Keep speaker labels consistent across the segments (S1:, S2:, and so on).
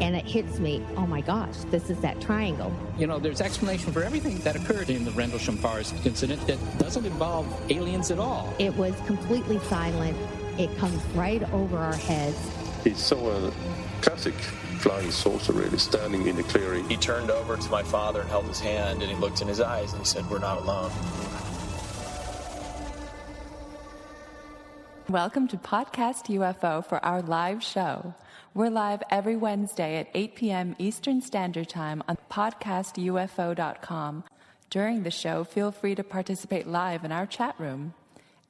S1: and it hits me, oh my gosh, this is that triangle.
S2: You know, there's explanation for everything that occurred in the Rendlesham Forest incident that doesn't involve aliens at all.
S1: It was completely silent. It comes right over our heads.
S3: He saw a classic flying saucer really standing in the clearing.
S4: He turned over to my father and held his hand, and he looked in his eyes and he said, "We're not alone."
S5: Welcome to Podcast UFO for our live show. We're live every Wednesday at 8 p.m. Eastern Standard Time on podcastufo.com. During the show, feel free to participate live in our chat room.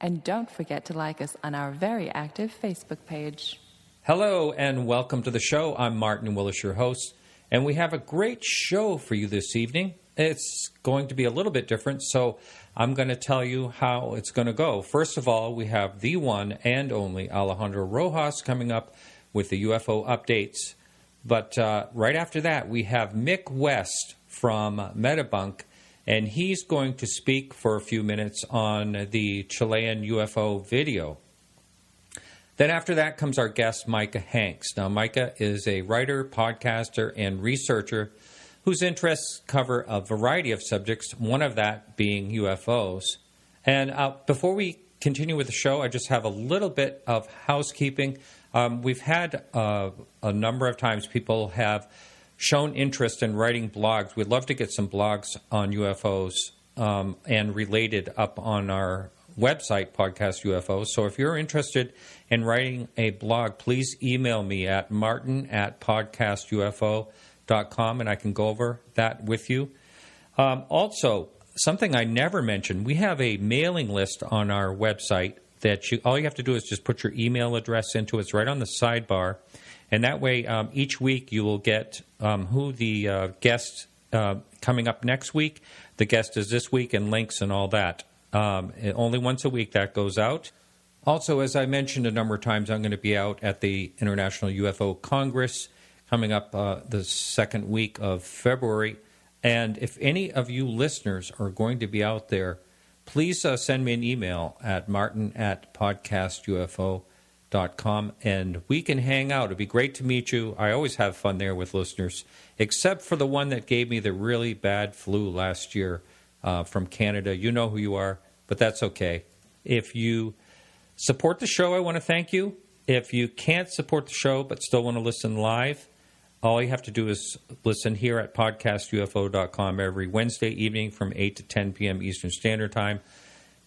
S5: And don't forget to like us on our very active Facebook page.
S6: Hello and welcome to the show. I'm Martin Willis, your host, and we have a great show for you this evening. It's going to be a little bit different, so I'm going to tell you how it's going to go. First of all, we have the one and only Alejandro Rojas coming up with the UFO Updates. But right after that, we have Mick West from Metabunk, and he's going to speak for a few minutes on the Chilean UFO video. Then after that comes our guest, Micah Hanks. Now, Micah is a writer, podcaster, and researcher whose interests cover a variety of subjects, one of that being UFOs. And before we continue with the show, I just have a little bit of housekeeping. We've had a number of times people have shown interest in writing blogs. We'd love to get some blogs on UFOs and related up on our website, Podcast UFO. So if you're interested in writing a blog, please email me at martin@podcastufo.com, and I can go over that with you. Also, something I never mentioned, we have a mailing list on our website that all you have to do is just put your email address into it. It's right on the sidebar. And that way, each week you will get who the guest coming up next week, the guest is this week, and links and all that. Only once a week that goes out. Also, as I mentioned a number of times, I'm going to be out at the International UFO Congress coming up the second week of February. And if any of you listeners are going to be out there, please send me an email at martin@podcastufo.com, and we can hang out. It'd be great to meet you. I always have fun there with listeners, except for the one that gave me the really bad flu last year from Canada. You know who you are, but that's okay. If you support the show, I want to thank you. If you can't support the show but still want to listen live, all you have to do is listen here at podcastufo.com every Wednesday evening from 8 to 10 p.m. Eastern Standard Time.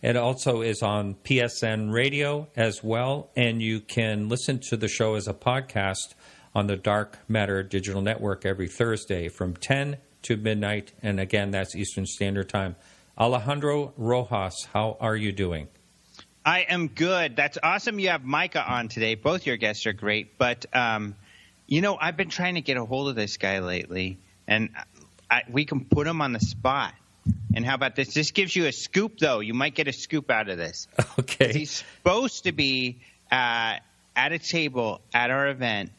S6: It also is on PSN Radio as well, and you can listen to the show as a podcast on the Dark Matter Digital Network every Thursday from 10 to midnight, and again, that's Eastern Standard Time. Alejandro Rojas, how are you doing?
S7: I am good. That's awesome you have Micah on today. Both your guests are great, but I've been trying to get a hold of this guy lately, and we can put him on the spot. And how about this? This gives you a scoop, though. You might get a scoop out of this.
S6: Okay.
S7: He's supposed to be at a table at our event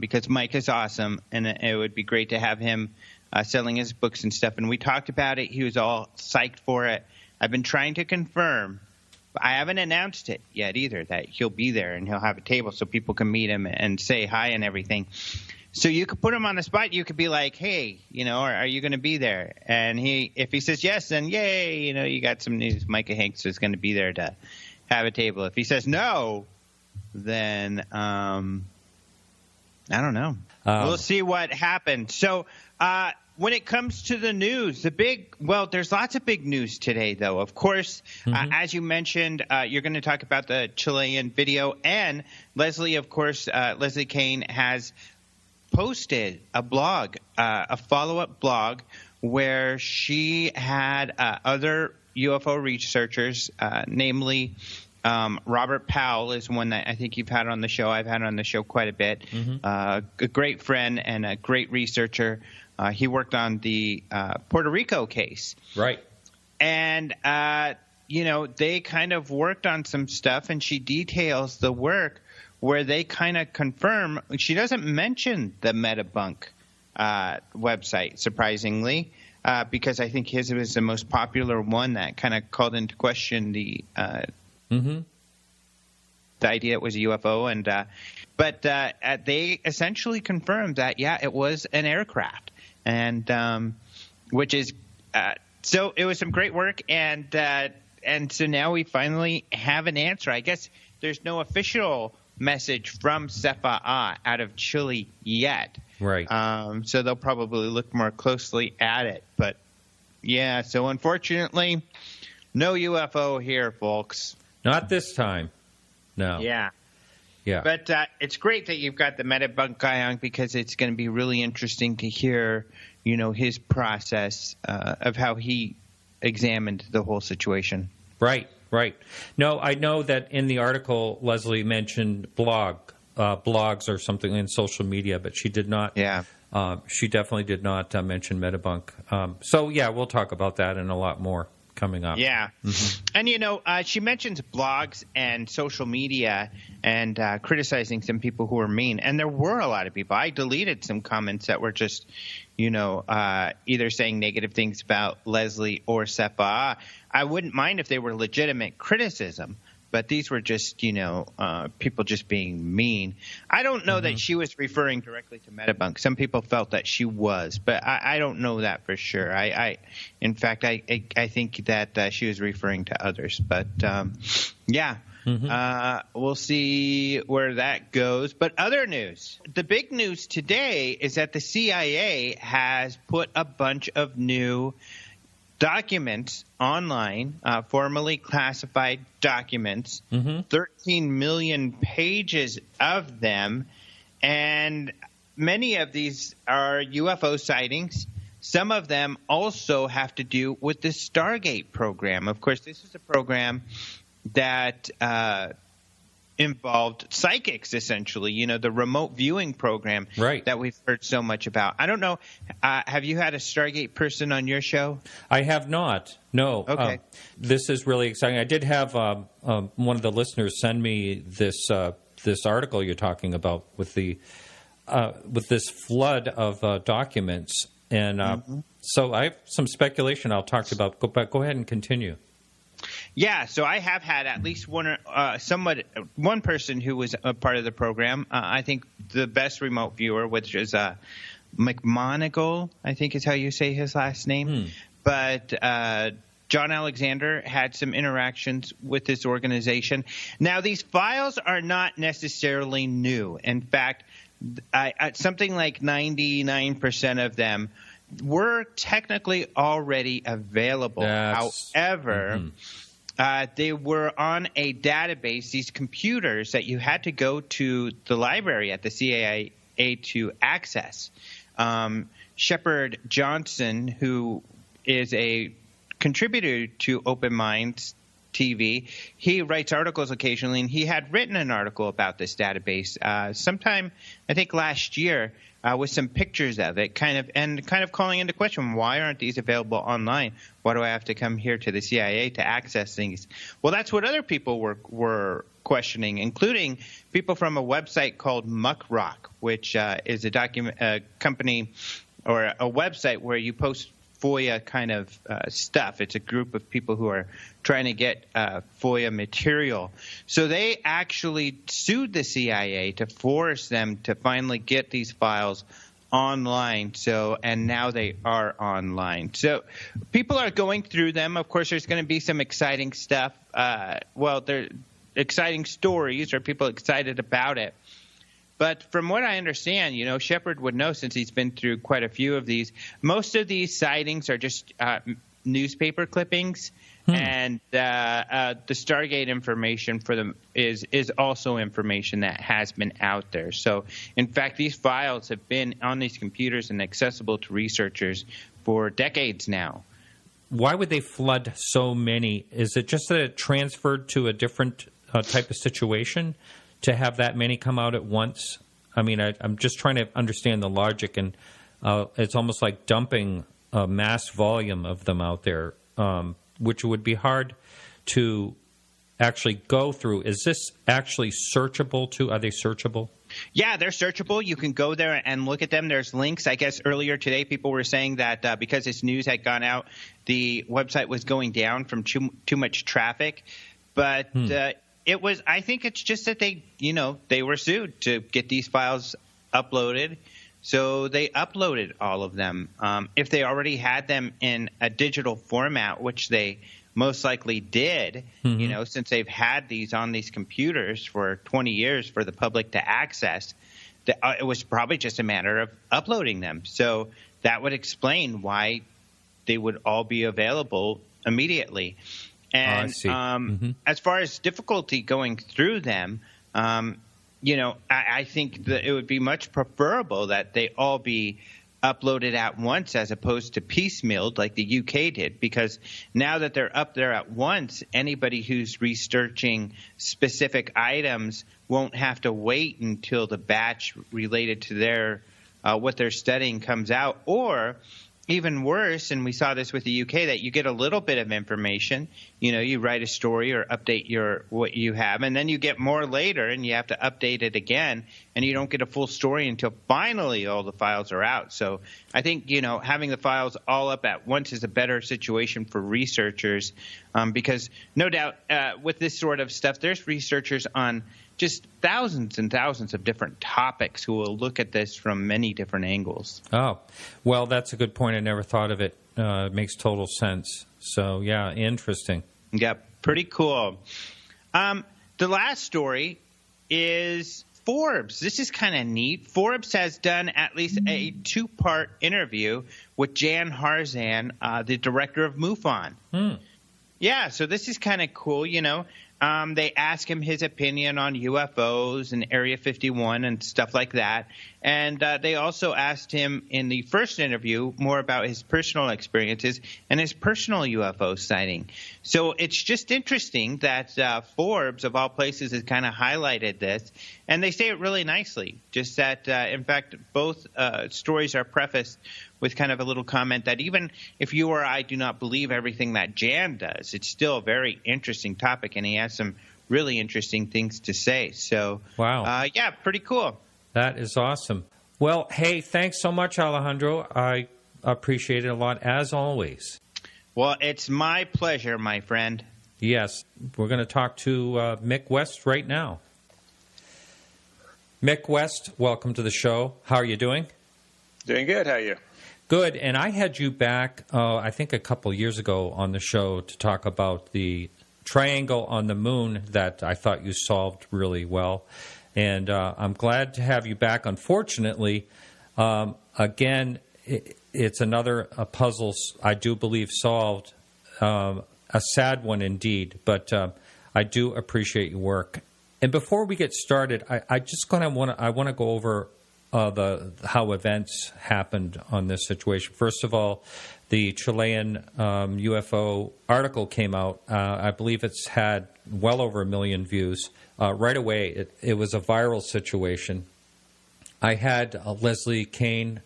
S7: because Mike is awesome, and it would be great to have him selling his books and stuff. And we talked about it. He was all psyched for it. I've been trying to confirm. I haven't announced it yet either, that he'll be there and he'll have a table so people can meet him and say hi and everything. So you could put him on the spot. You could be like, hey, are you going to be there? And if he says yes, then yay, you got some news. Micah Hanks is going to be there to have a table. If he says no, then I don't know. We'll see what happens. So when it comes to the news, there's lots of big news today, though. Of course, as you mentioned, you're going to talk about the Chilean video. And Leslie, of course, Leslie Kane has posted a blog, a follow-up blog, where she had other UFO researchers, namely Robert Powell is one that I think you've had on the show. I've had on the show quite a bit. A great friend and a great researcher. He worked on the Puerto Rico case.
S6: Right.
S7: And, they kind of worked on some stuff, and she details the work where they kind of confirm. She doesn't mention the Metabunk website, surprisingly, because I think his was the most popular one that kind of called into question the the idea it was a UFO, but they essentially confirmed that it was an aircraft, and which is so it was some great work, and so now we finally have an answer. I guess there's no official message from Sefa'a out of Chile yet.
S6: Right.
S7: So they'll probably look more closely at it. But, yeah, so unfortunately, no UFO here, folks.
S6: Not this time. No.
S7: Yeah.
S6: Yeah.
S7: But it's great that you've got the Metabunk guy on, because it's going to be really interesting to hear, his process of how he examined the whole situation.
S6: Right. No, I know that in the article, Leslie mentioned blogs or something in social media, but she did not.
S7: Yeah.
S6: She definitely did not mention Metabunk. So, yeah, we'll talk about that and a lot more coming up.
S7: Yeah. Mm-hmm. And, she mentions blogs and social media and criticizing some people who are mean. And there were a lot of people. I deleted some comments that were just, either saying negative things about Leslie or Sefa. I wouldn't mind if they were legitimate criticism, but these were just, people just being mean. I don't know that she was referring directly to Metabunk. Some people felt that she was, but I don't know that for sure. In fact, I think that she was referring to others. But, yeah. We'll see where that goes. But other news. The big news today is that the CIA has put a bunch of new documents online, formally classified documents, 13 million pages of them, and many of these are UFO sightings. Some of them also have to do with the Stargate program. Of course, this is a program that involved psychics, essentially, the remote viewing program that we've heard so much about. I don't know. Have you had a Stargate person on your show?
S6: I have not. No.
S7: Okay.
S6: This is really exciting. I did have one of the listeners send me this article you're talking about with this flood of documents. And so I have some speculation I'll talk about. Go ahead and continue.
S7: Yeah, so I have had at least one person who was a part of the program. I think the best remote viewer, which is McMonagle, I think is how you say his last name. But John Alexander had some interactions with this organization. Now, these files are not necessarily new. In fact, something like 99% of them were technically already available. However, they were on a database, these computers that you had to go to the library at the CIA to access. Shepard Johnson, who is a contributor to Open Minds TV, he writes articles occasionally, and he had written an article about this database sometime, I think, last year, with some pictures of it, kind of calling into question, why aren't these available online? Why do I have to come here to the CIA to access things? Well, that's what other people were questioning, including people from a website called Muckrock, which is a company or a website where you post FOIA kind of stuff. It's a group of people who are trying to get FOIA material. So they actually sued the CIA to force them to finally get these files online. And now they are online. So people are going through them. Of course, there's going to be some exciting stuff. They're exciting stories, or people excited about it. But from what I understand, Shepard would know, since he's been through quite a few of these. Most of these sightings are just newspaper clippings, and the Stargate information for them is also information that has been out there. So, in fact, these files have been on these computers and accessible to researchers for decades now.
S6: Why would they flood so many? Is it just that it transferred to a different type of situation to have that many come out at once? I mean, I'm just trying to understand the logic, and it's almost like dumping a mass volume of them out there, which would be hard to actually go through. Is this actually searchable too? Are they searchable?
S7: Yeah, they're searchable. You can go there and look at them. There's links. I guess earlier today people were saying that because this news had gone out, the website was going down from too much traffic. But I think it's just that they were sued to get these files uploaded. So they uploaded all of them. If they already had them in a digital format, which they most likely did, since they've had these on these computers for 20 years for the public to access, it was probably just a matter of uploading them. So that would explain why they would all be available immediately. And
S6: I see.
S7: As far as difficulty going through them, I think that it would be much preferable that they all be uploaded at once as opposed to piecemealed like the UK did, because now that they're up there at once, anybody who's researching specific items won't have to wait until the batch related to their what they're studying comes out. Or even worse, and we saw this with the UK, that you get a little bit of information, you write a story or update what you have, and then you get more later and you have to update it again, and you don't get a full story until finally all the files are out. So I think, having the files all up at once is a better situation for researchers, because no doubt with this sort of stuff, there's researchers on just thousands and thousands of different topics who will look at this from many different angles.
S6: Oh, well, that's a good point. I never thought of it. It makes total sense. So, yeah, interesting.
S7: Yeah, pretty cool. The last story is Forbes. This is kind of neat. Forbes has done at least a 2-part interview with Jan Harzan, the director of MUFON. Yeah, so this is kind of cool, They ask him his opinion on UFOs and Area 51 and stuff like that. And they also asked him in the first interview more about his personal experiences and his personal UFO sighting. So it's just interesting that Forbes, of all places, has kind of highlighted this. And they say it really nicely, just that, in fact, both stories are prefaced with kind of a little comment that even if you or I do not believe everything that Jan does, it's still a very interesting topic, and he has some really interesting things to say. So,
S6: wow.
S7: Yeah, pretty cool.
S6: That is awesome. Well, hey, thanks so much, Alejandro. I appreciate it a lot, as always.
S7: Well, it's my pleasure, my friend.
S6: Yes, we're going to talk to Mick West right now. Mick West, welcome to the show. How are you doing?
S8: Doing good. How are you?
S6: Good. And I had you back, I think, a couple years ago on the show to talk about the triangle on the moon that I thought you solved really well. And I'm glad to have you back. Unfortunately, again, it's another puzzle I do believe solved, a sad one indeed. But I do appreciate your work. And before we get started, I just kind of want to go over how events happened on this situation. First of all, the Chilean UFO article came out. I believe it's had well over 1 million views. Right away, it was a viral situation. I had Leslie Kane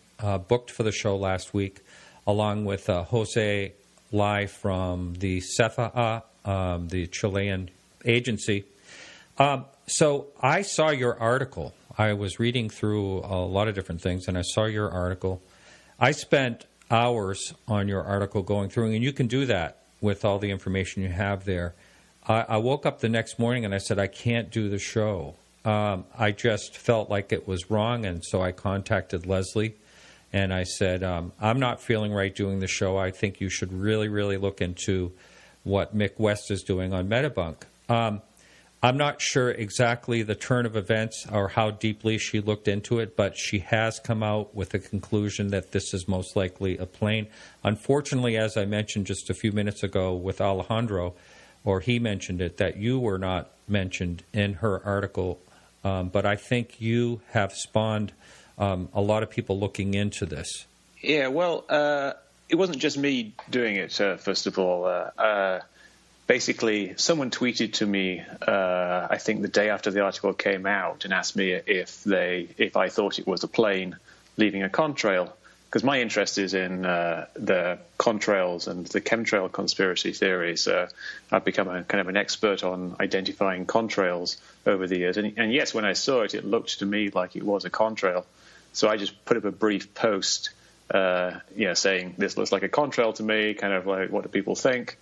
S6: booked for the show last week, along with Jose Lai from the CEFA, the Chilean agency. So I saw your article. I was reading through a lot of different things, and I saw your article. I spent hours on your article going through, and you can do that with all the information you have there. I woke up the next morning, and I said, I can't do the show. I just felt like it was wrong, and so I contacted Leslie, and I said, I'm not feeling right doing the show. I think you should really, really look into what Mick West is doing on Metabunk. I'm not sure exactly the turn of events or how deeply she looked into it, but she has come out with a conclusion that this is most likely a plane. Unfortunately, as I mentioned just a few minutes ago with Alejandro, or he mentioned it, that you were not mentioned in her article, but I think you have spawned a lot of people looking into this.
S8: Yeah, well, it wasn't just me doing it, first of all. Basically, someone tweeted to me, I think the day after the article came out, and asked me if I thought it was a plane leaving a contrail, because my interest is in the contrails and the chemtrail conspiracy theories. I've become kind of an expert on identifying contrails over the years, and yes, when I saw it, it looked to me like it was a contrail. So I just put up a brief post, saying this looks like a contrail to me, kind of like what do people think.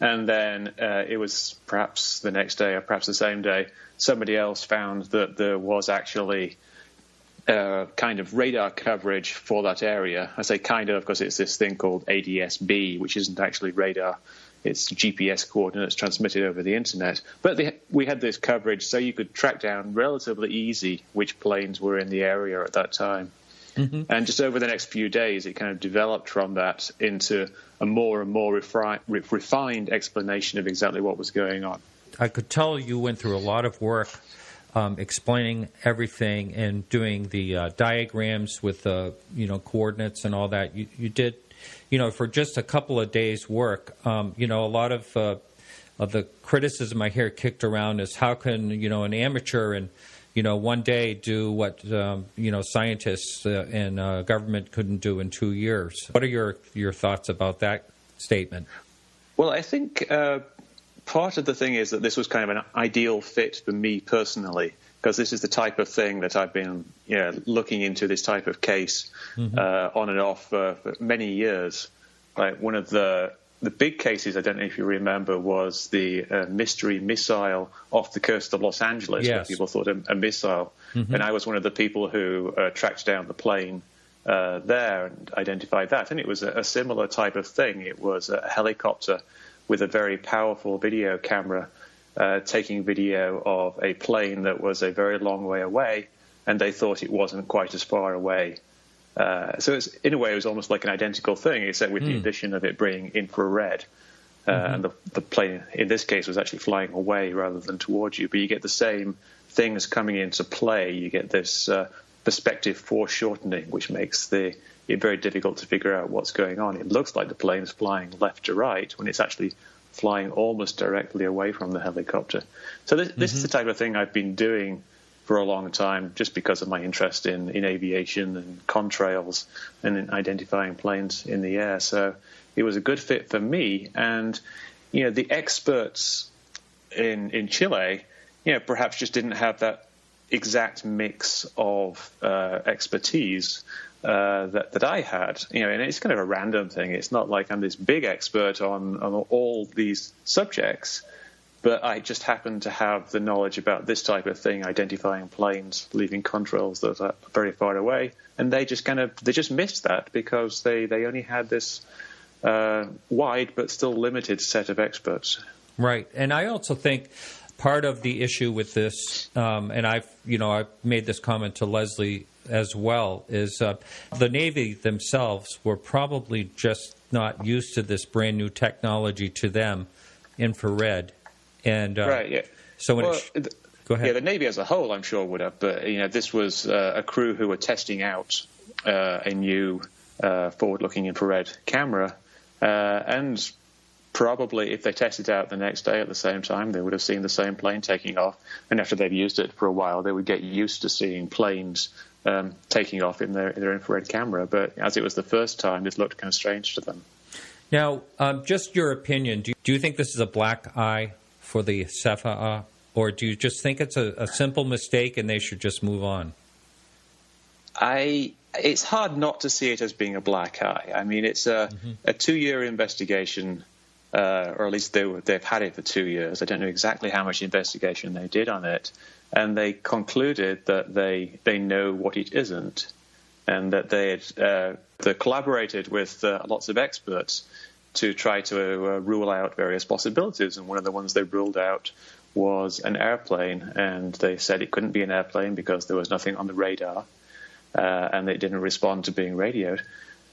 S8: And then it was perhaps the next day or perhaps the same day, somebody else found that there was actually kind of radar coverage for that area. I say kind of because it's this thing called ADS-B, which isn't actually radar. It's GPS coordinates transmitted over the internet. But we had this coverage so you could track down relatively easy which planes were in the area at that time. Mm-hmm. And just over the next few days, it kind of developed from that into a more and more refined explanation of exactly what was going on.
S6: I could tell you went through a lot of work explaining everything and doing the diagrams with coordinates and all that. You did, for just a couple of days' work. A lot of the criticism I hear kicked around is how can an amateur and one day do what scientists and government couldn't do in 2 years. What are your thoughts about that statement?
S8: Well, I think part of the thing is that this was kind of an ideal fit for me personally, because this is the type of thing that I've been looking into, this type of case on and off for many years. Like one of the big cases, I don't know if you remember, was the mystery missile off the coast of Los Angeles,
S6: yes,
S8: where people thought a missile. Mm-hmm. And I was one of the people who tracked down the plane there and identified that. And it was a similar type of thing. It was a helicopter with a very powerful video camera taking video of a plane that was a very long way away, and they thought it wasn't quite as far away. So in a way, it was almost like an identical thing, except with the addition of it being infrared. And the plane, in this case, was actually flying away rather than towards you. But you get the same things coming into play. You get this perspective foreshortening, which makes it very difficult to figure out what's going on. It looks like the plane is flying left to right when it's actually flying almost directly away from the helicopter. So this is the type of thing I've been doing for a long time, just because of my interest in aviation and contrails and in identifying planes in the air. So it was a good fit for me. And, the experts in Chile, perhaps just didn't have that exact mix of expertise that I had. And it's kind of a random thing. It's not like I'm this big expert on all these subjects, but I just happen to have the knowledge about this type of thing, identifying planes leaving contrails that are very far away, and they just missed that because they only had this wide but still limited set of experts.
S6: Right, and I also think part of the issue with this, and I've made this comment to Leslie as well, is the Navy themselves were probably just not used to this brand new technology to them, infrared. And
S8: right, yeah.
S6: So go ahead.
S8: Yeah, the Navy as a whole, I'm sure, would have. But this was a crew who were testing out a new forward-looking infrared camera, and probably if they tested it out the next day at the same time, they would have seen the same plane taking off. And after they've used it for a while, they would get used to seeing planes taking off in their infrared camera. But as it was the first time, it looked kind of strange to them.
S6: Now, just your opinion, do you think this is a black eye for the Cephaa, or do you just think it's a simple mistake and they should just move on?
S8: It's hard not to see it as being a black eye. I mean, it's a 2-year investigation, or at least they've had it for 2 years. I don't know exactly how much investigation they did on it, and they concluded that they know what it isn't, and that they collaborated with lots of experts to try to rule out various possibilities. And one of the ones they ruled out was an airplane, and they said it couldn't be an airplane because there was nothing on the radar, and it didn't respond to being radioed.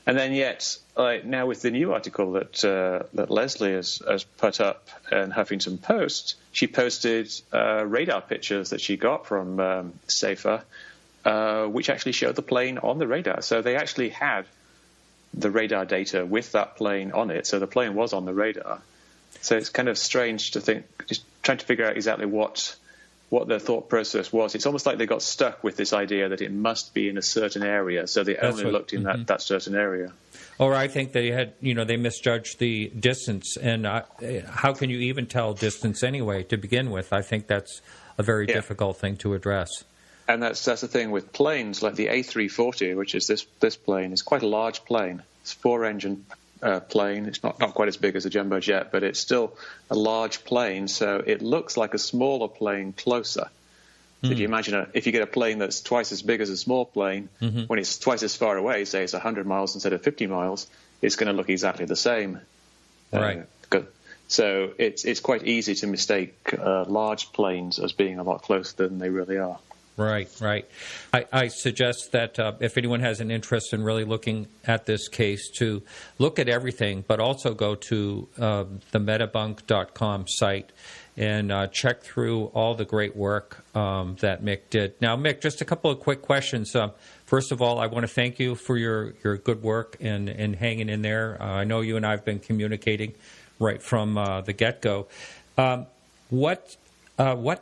S8: And then yet, now with the new article that Leslie has put up in Huffington Post, she posted radar pictures that she got from Cephaa, which actually showed the plane on the radar. So they actually had the radar data with that plane on it. So the plane was on the radar. So it's kind of strange to think, just trying to figure out exactly what their thought process was. It's almost like they got stuck with this idea that it must be in a certain area. So they only looked in that certain area.
S6: Or I think they had, they misjudged the distance. And how can you even tell distance anyway to begin with? I think that's a very difficult thing to address.
S8: And that's the thing with planes, like the A340, which is this plane, is quite a large plane. It's 4-engine plane. It's not quite as big as a jumbo jet, but it's still a large plane, so it looks like a smaller plane closer. So if you imagine if you get a plane that's twice as big as a small plane, when it's twice as far away, say it's 100 miles instead of 50 miles, it's going to look exactly the same.
S6: Right.
S8: So it's quite easy to mistake large planes as being a lot closer than they really are.
S6: Right. I suggest that if anyone has an interest in really looking at this case, to look at everything, but also go to the metabunk.com site and check through all the great work that Mick did. Now, Mick, just a couple of quick questions. First of all, I want to thank you for your good work and hanging in there. I know you and I have been communicating right from the get-go. What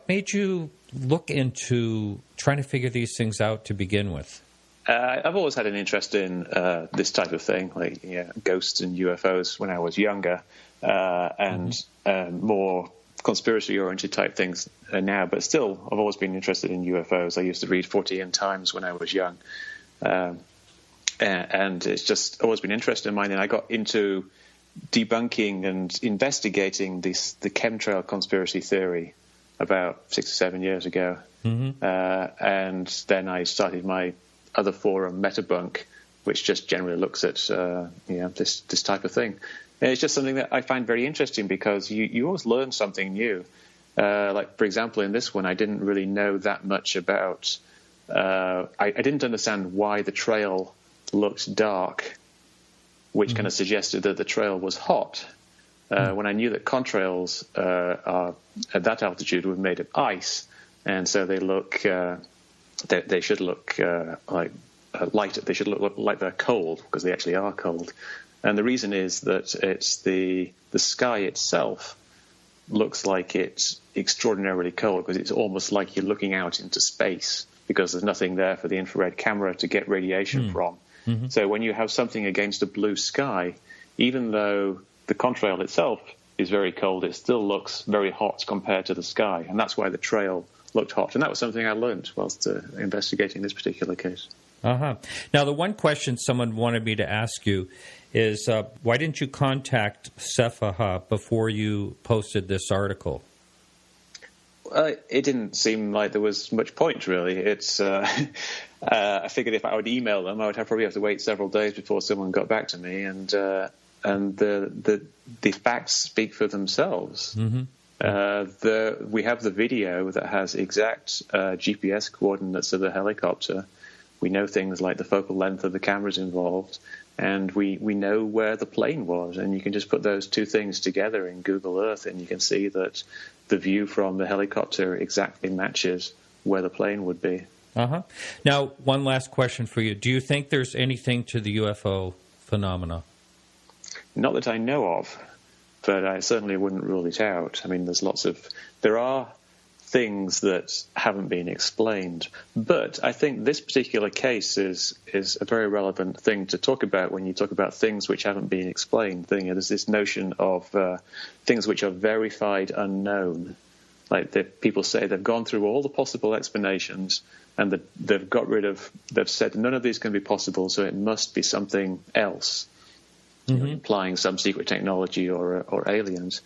S6: made you look into trying to figure these things out to begin with?
S8: I've always had an interest in this type of thing, like ghosts and UFOs when I was younger, and more conspiracy-oriented type things now. But still, I've always been interested in UFOs. I used to read 40 Times when I was young, and it's just always been an interest in mine. And I got into debunking and investigating the chemtrail conspiracy theory about 6 or 7 years ago. And then I started my other forum, Metabunk, which just generally looks at this type of thing. And it's just something that I find very interesting because you always learn something new. Like, for example, in this one, I didn't really know that much about... I didn't understand why the trail looked dark, which kind of suggested that the trail was hot. When I knew that contrails are at that altitude were made of ice, and so they look, they should look like light. They should look like they're cold because they actually are cold. And the reason is that it's the sky itself looks like it's extraordinarily cold because it's almost like you're looking out into space because there's nothing there for the infrared camera to get radiation from. So when you have something against a blue sky, even though the contrail itself is very cold, it still looks very hot compared to the sky, and that's why the trail looked hot. And that was something I learned whilst investigating this particular case.
S6: Now, the one question someone wanted me to ask you is, why didn't you contact Sefaha before you posted this article?
S8: It didn't seem like there was much point, really. It's I figured if I would email them, I would probably have to wait several days before someone got back to me, and the facts speak for themselves. We have the video that has exact GPS coordinates of the helicopter. We know things like the focal length of the cameras involved, and we know where the plane was. And you can just put those two things together in Google Earth, and you can see that the view from the helicopter exactly matches where the plane would be.
S6: Now, one last question for you. Do you think there's anything to the UFO phenomena?
S8: Not that I know of, but I certainly wouldn't rule it out. I mean, there are things that haven't been explained, but I think this particular case is a very relevant thing to talk about when you talk about things which haven't been explained. There's this notion of things which are verified unknown. Like people say they've gone through all the possible explanations and they've said none of these can be possible, so it must be something else. Implying some secret technology or aliens.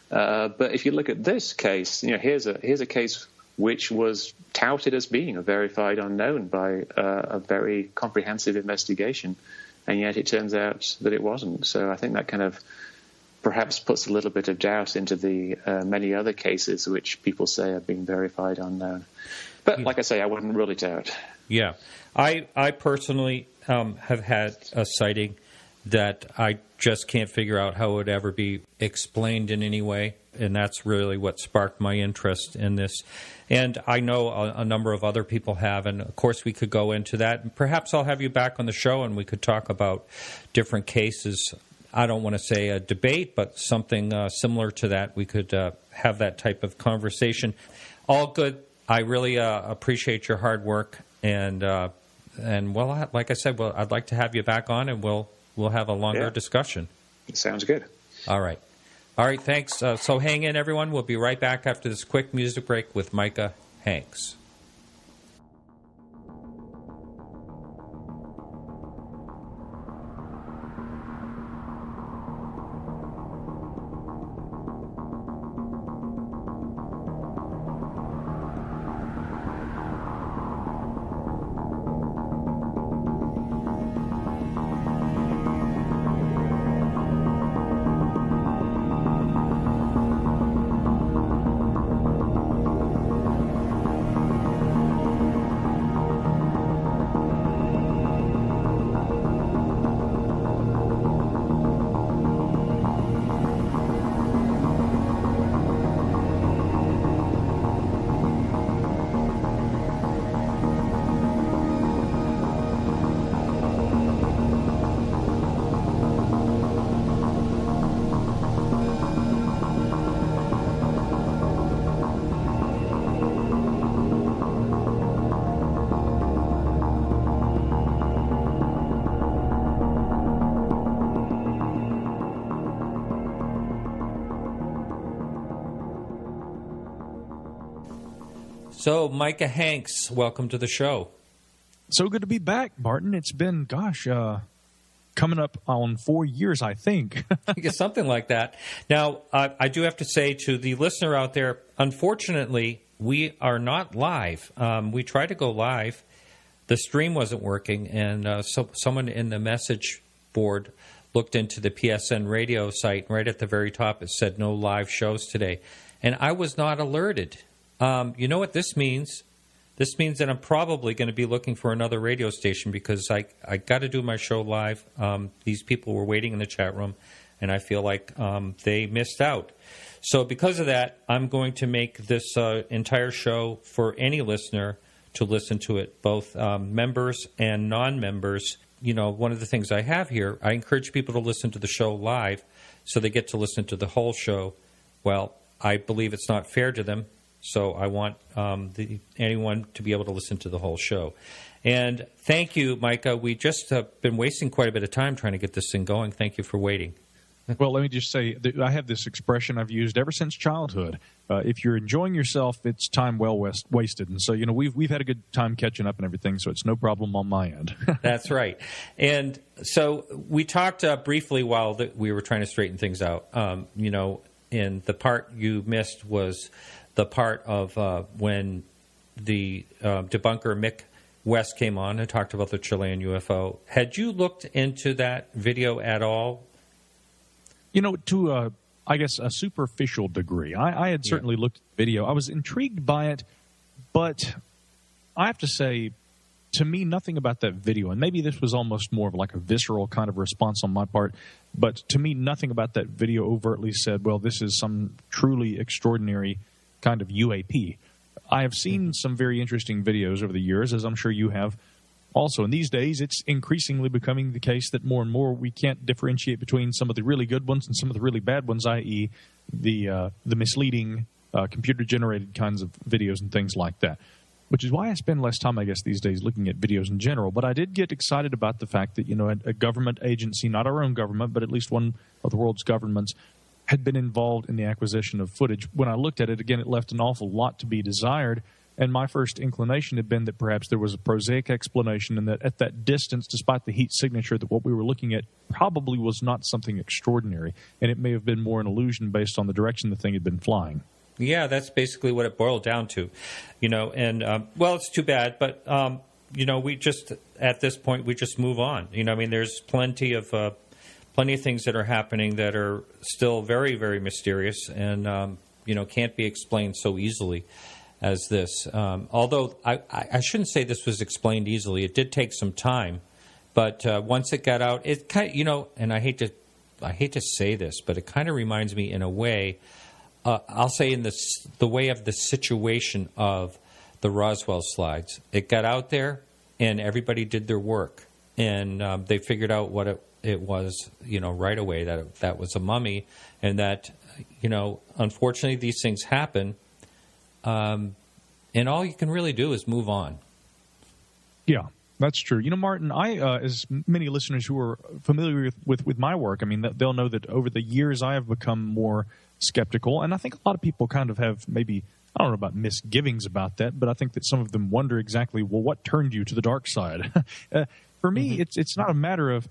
S8: But if you look at this case, here's a case which was touted as being a verified unknown by a very comprehensive investigation, and yet it turns out that it wasn't. So I think that kind of perhaps puts a little bit of doubt into the many other cases which people say have been verified unknown. But like I say, I wouldn't rule it out.
S6: Yeah. I personally have had a sighting that I just can't figure out how it would ever be explained in any way, and that's really what sparked my interest in this. And I know a number of other people have, and of course we could go into that. Perhaps I'll have you back on the show and we could talk about different cases. I don't want to say a debate, but something similar to that. We could have that type of conversation. All good. I really appreciate your hard work, and well, like I said, I'd like to have you back on, and we'll have a longer discussion.
S8: Sounds good.
S6: All right, thanks. So hang in, everyone. We'll be right back after this quick music break with Micah Hanks. So, Micah Hanks, welcome to the show.
S9: So good to be back, Martin. It's been, coming up on 4 years, I think.
S6: Something like that. Now, I do have to say to the listener out there, unfortunately, we are not live. We tried to go live. The stream wasn't working, and so someone in the message board looked into the PSN radio site, and right at the very top it said no live shows today. And I was not alerted. You know what this means? This means that I'm probably going to be looking for another radio station because I got to do my show live. These people were waiting in the chat room, and I feel like they missed out. So because of that, I'm going to make this entire show for any listener to listen to it, both members and non-members. You know, one of the things I have here, I encourage people to listen to the show live so they get to listen to the whole show. Well, I believe it's not fair to them. So I want anyone to be able to listen to the whole show. And thank you, Micah. We just have been wasting quite a bit of time trying to get this thing going. Thank you for waiting.
S9: Well, let me just say, that I have this expression I've used ever since childhood. If you're enjoying yourself, it's time well wasted. And so, we've had a good time catching up and everything, so it's no problem on my end.
S6: That's right. And so we talked briefly while we were trying to straighten things out. And the part you missed was the part of when the debunker Mick West came on and talked about the Chilean UFO. Had you looked into that video at all?
S9: To I guess a superficial degree. I had certainly looked at the video. I was intrigued by it, but I have to say, to me, nothing about that video, and maybe this was almost more of like a visceral kind of response on my part, but to me, nothing about that video overtly said, well, this is some truly extraordinary kind of UAP. I have seen some very interesting videos over the years, as I'm sure you have also. And these days, it's increasingly becoming the case that more and more we can't differentiate between some of the really good ones and some of the really bad ones, i.e. the misleading computer-generated kinds of videos and things like that, which is why I spend less time, I guess, these days looking at videos in general. But I did get excited about the fact that, a government agency, not our own government, but at least one of the world's governments, had been involved in the acquisition of footage. When I looked at it, again, it left an awful lot to be desired, and my first inclination had been that perhaps there was a prosaic explanation and that at that distance, despite the heat signature, that what we were looking at probably was not something extraordinary, and it may have been more an illusion based on the direction the thing had been flying.
S6: Yeah, that's basically what it boiled down to, and, it's too bad, but, we just, at this point, we just move on. There's plenty of things that are happening that are still very, very mysterious and, can't be explained so easily as this. Although I shouldn't say this was explained easily. It did take some time, but once it got out, it kind of, and I hate to say this, but it kind of reminds me in a way, I'll say in the way of the situation of the Roswell slides. It got out there, and everybody did their work, and they figured out what it was, right away, that was a mummy, and that, unfortunately these things happen, and all you can really do is move on.
S9: Yeah, that's true. Martin, I, as many listeners who are familiar with my work, they'll know that over the years I have become more skeptical, and I think a lot of people kind of have maybe, I don't know about misgivings about that, but I think that some of them wonder exactly, well, what turned you to the dark side? For me, it's not a matter of,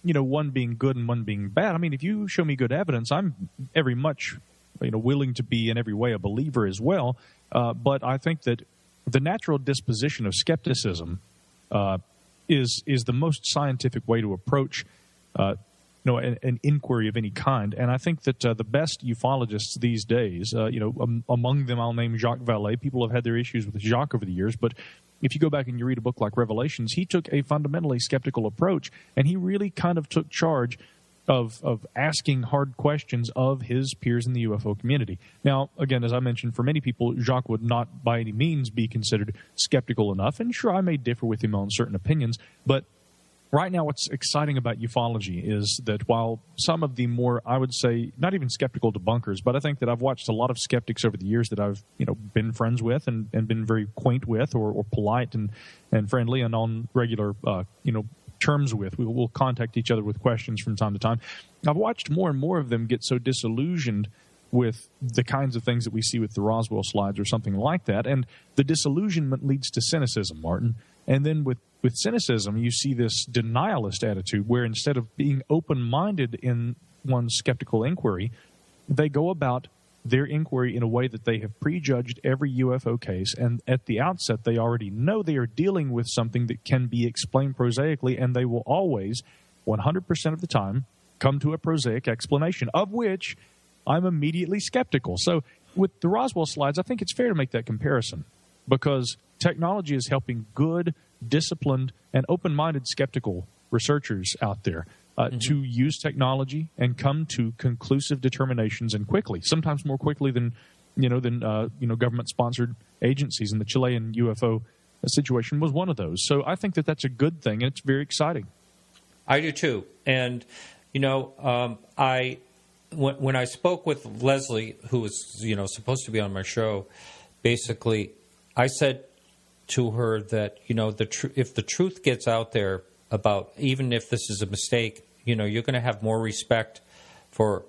S9: one being good and one being bad. If you show me good evidence, I'm very much, willing to be in every way a believer as well. But I think that the natural disposition of skepticism is the most scientific way to approach an inquiry of any kind. And I think that the best ufologists these days, among them I'll name Jacques Vallée. People have had their issues with Jacques over the years, but if you go back and you read a book like Revelations, he took a fundamentally skeptical approach, and he really kind of took charge of asking hard questions of his peers in the UFO community. Now, again, as I mentioned, for many people, Jacques would not by any means be considered skeptical enough, and sure, I may differ with him on certain opinions, but right now what's exciting about ufology is that while some of the more, I would say, not even skeptical debunkers, but I think that I've watched a lot of skeptics over the years that I've been friends with and been very quaint with or polite and friendly and on regular terms with. We will contact each other with questions from time to time. I've watched more and more of them get so disillusioned with the kinds of things that we see with the Roswell slides or something like that. And the disillusionment leads to cynicism, Martin. And then with cynicism, you see this denialist attitude where instead of being open-minded in one's skeptical inquiry, they go about their inquiry in a way that they have prejudged every UFO case, and at the outset they already know they are dealing with something that can be explained prosaically, and they will always, 100% of the time, come to a prosaic explanation, of which I'm immediately skeptical. So with the Roswell slides, I think it's fair to make that comparison, because technology is helping good, disciplined, and open-minded skeptical researchers out there to use technology and come to conclusive determinations, and quickly, sometimes more quickly than government-sponsored agencies. And the Chilean UFO situation was one of those. So I think that that's a good thing, and it's very exciting.
S6: I do too. And when I spoke with Leslie, who was supposed to be on my show, basically I said to her that if the truth gets out there about, even if this is a mistake, you're going to have more respect for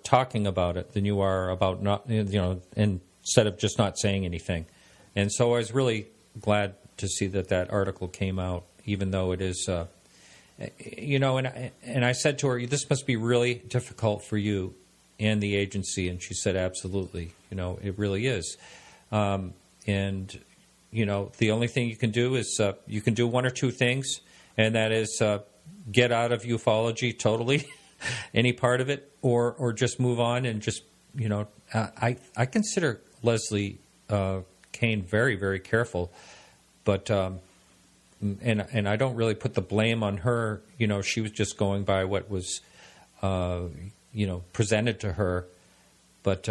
S6: talking about it than you are about not, instead of just not saying anything. And so I was really glad to see that article came out, even though it is, and I said to her, this must be really difficult for you and the agency. And she said, absolutely, it really is. The only thing you can do is you can do one or two things, and that is get out of ufology totally, any part of it, or just move on and just, I consider Leslie Kane very, very careful, but and I don't really put the blame on her. She was just going by what was presented to her, but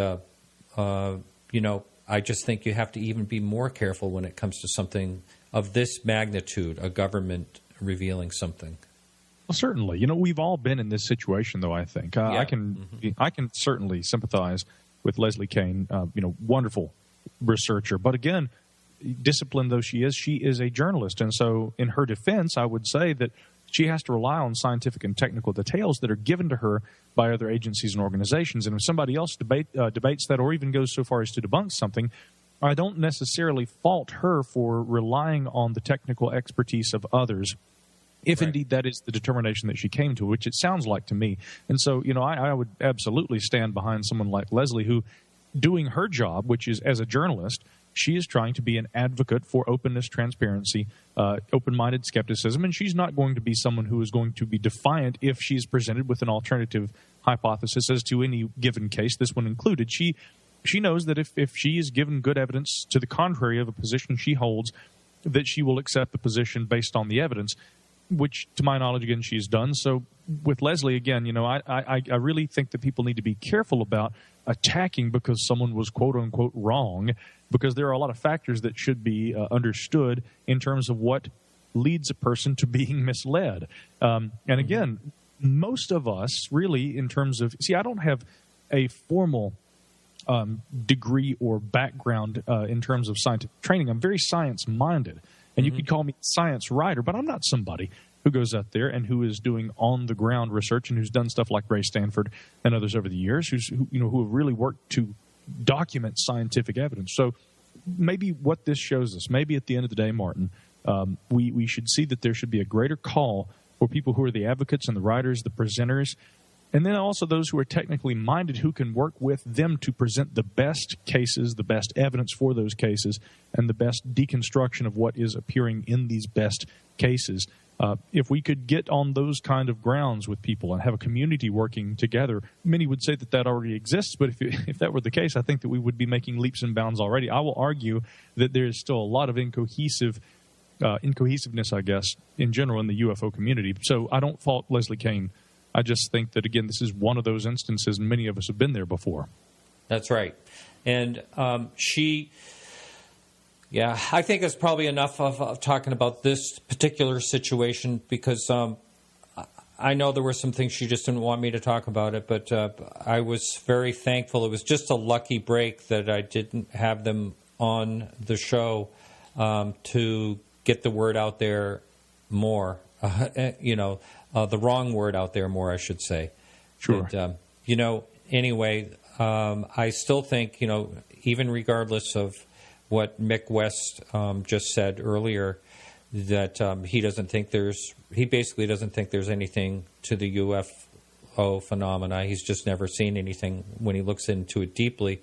S6: I just think you have to even be more careful when it comes to something of this magnitude, a government revealing something.
S9: Well, certainly. We've all been in this situation, though, I think. I can certainly sympathize with Leslie Kane, wonderful researcher. But again, disciplined though she is a journalist. And so in her defense, I would say that she has to rely on scientific and technical details that are given to her by other agencies and organizations. And if somebody else debates that, or even goes so far as to debunk something, I don't necessarily fault her for relying on the technical expertise of others, if indeed that is the determination that she came to, which it sounds like to me. And so, I would absolutely stand behind someone like Leslie, who, doing her job, which is as a journalist, she is trying to be an advocate for openness, transparency, open-minded skepticism, and she's not going to be someone who is going to be defiant if she's presented with an alternative hypothesis as to any given case, this one included. She knows that if she is given good evidence to the contrary of a position she holds, that she will accept the position based on the evidence, which, to my knowledge, again, she's done. So with Leslie, again, I really think that people need to be careful about attacking because someone was quote-unquote wrong, because there are a lot of factors that should be understood in terms of what leads a person to being misled. And again, most of us really, in terms of, I don't have a formal degree or background in terms of scientific training. I'm very science-minded. And you could call me a science writer, but I'm not somebody who goes out there and who is doing on-the-ground research and who's done stuff like Ray Stanford and others over the years, who have really worked to document scientific evidence. So maybe what this shows us, maybe at the end of the day, Martin, we should see that there should be a greater call for people who are the advocates and the writers, the presenters, and then also those who are technically minded who can work with them to present the best cases, the best evidence for those cases, and the best deconstruction of what is appearing in these best cases. If we could get on those kind of grounds with people and have a community working together, many would say that already exists, but if that were the case, I think that we would be making leaps and bounds already. I will argue that there is still a lot of incohesiveness, I guess, in general in the UFO community. So I don't fault Leslie Kane. I just think that, again, this is one of those instances, and many of us have been there before.
S6: That's right. And I think it's probably enough of talking about this particular situation, because I know there were some things she just didn't want me to talk about it, but I was very thankful. It was just a lucky break that I didn't have them on the show to get the word out there more, the wrong word out there more, I should say.
S9: Sure.
S6: But, anyway, I still think, even regardless of what Mick West just said earlier, that he basically doesn't think there's anything to the UFO phenomena. He's just never seen anything when he looks into it deeply.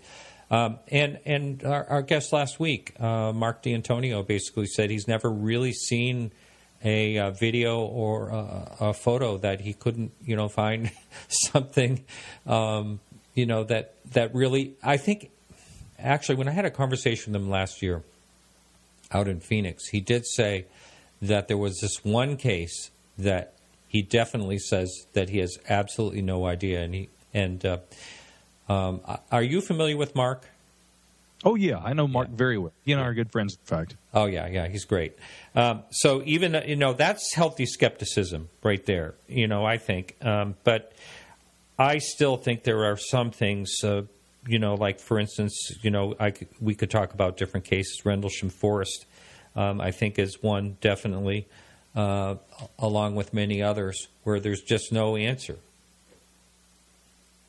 S6: And our guest last week, Mark D'Antonio, basically said he's never really seen a video or a photo that he couldn't, find something, that really, I think, actually, when I had a conversation with him last year out in Phoenix, he did say that there was this one case that he definitely says that he has absolutely no idea. Are you familiar with Mark?
S9: Oh, yeah. I know Mark very well. He and I are good friends, in fact.
S6: Oh, yeah. He's great. So even, that's healthy skepticism right there, I think. But I still think there are some things, like, for instance, we could talk about different cases. Rendlesham Forest, I think, is one, definitely, along with many others, where there's just no answer.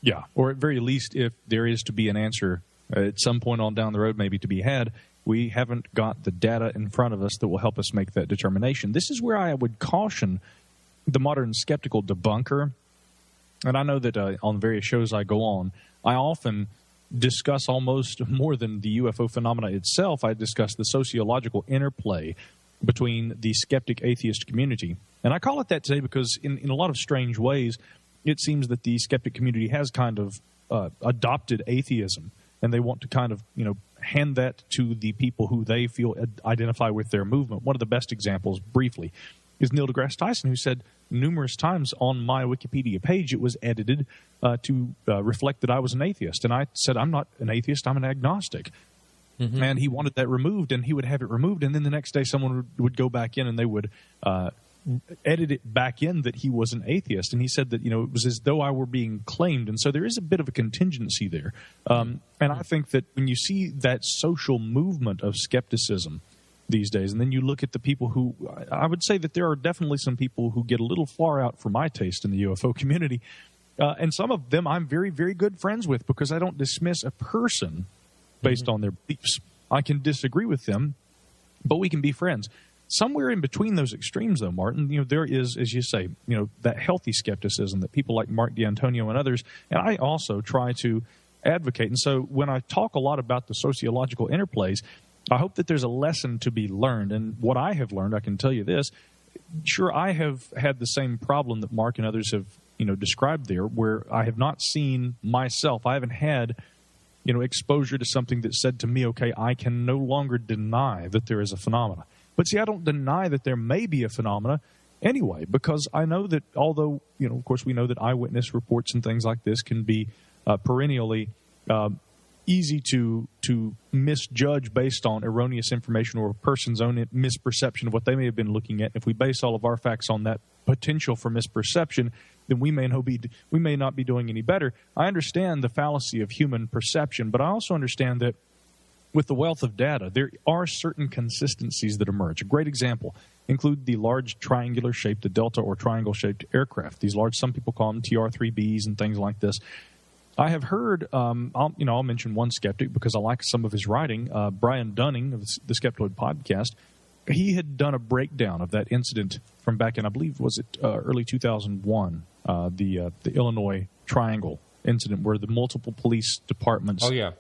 S9: Yeah, or at very least, if there is to be an answer at some point on down the road, maybe to be had, we haven't got the data in front of us that will help us make that determination. This is where I would caution the modern skeptical debunker. And I know that on various shows I go on, I often discuss almost more than the UFO phenomena itself. I discuss the sociological interplay between the skeptic atheist community. And I call it that today because in a lot of strange ways, it seems that the skeptic community has kind of adopted atheism, and they want to kind of, hand that to the people who they feel identify with their movement. One of the best examples, briefly, is Neil deGrasse Tyson, who said numerous times on my Wikipedia page, it was edited to reflect that I was an atheist. And I said, I'm not an atheist, I'm an agnostic. Mm-hmm. And he wanted that removed, and he would have it removed, and then the next day someone would go back in and they would edit it back in that he was an atheist. And he said that, it was as though I were being claimed. And so there is a bit of a contingency there. And I think that when you see that social movement of skepticism these days, and then you look at the people who, I would say that there are definitely some people who get a little far out for my taste in the UFO community. And some of them I'm very, very good friends with, because I don't dismiss a person based on their beliefs. I can disagree with them, but we can be friends. Somewhere in between those extremes, though, Martin, there is, as you say, that healthy skepticism that people like Mark D'Antonio and others, and I also try to advocate. And so when I talk a lot about the sociological interplays, I hope that there's a lesson to be learned. And what I have learned, I can tell you this, sure, I have had the same problem that Mark and others have, described there, where I have not seen myself, I haven't had exposure to something that said to me, okay, I can no longer deny that there is a phenomena. But see, I don't deny that there may be a phenomena anyway, because I know that although, of course, we know that eyewitness reports and things like this can be perennially easy to misjudge based on erroneous information or a person's own misperception of what they may have been looking at. If we base all of our facts on that potential for misperception, then we may not be doing any better. I understand the fallacy of human perception, but I also understand that with the wealth of data, there are certain consistencies that emerge. A great example include the large triangular-shaped, the delta or triangle-shaped aircraft. These large, some people call them TR-3Bs and things like this. I have heard, I'll mention one skeptic because I like some of his writing, Brian Dunning of the Skeptoid podcast. He had done a breakdown of that incident from back in, I believe, was it early 2001, the Illinois Triangle incident where the multiple police departments...
S6: Oh, yeah.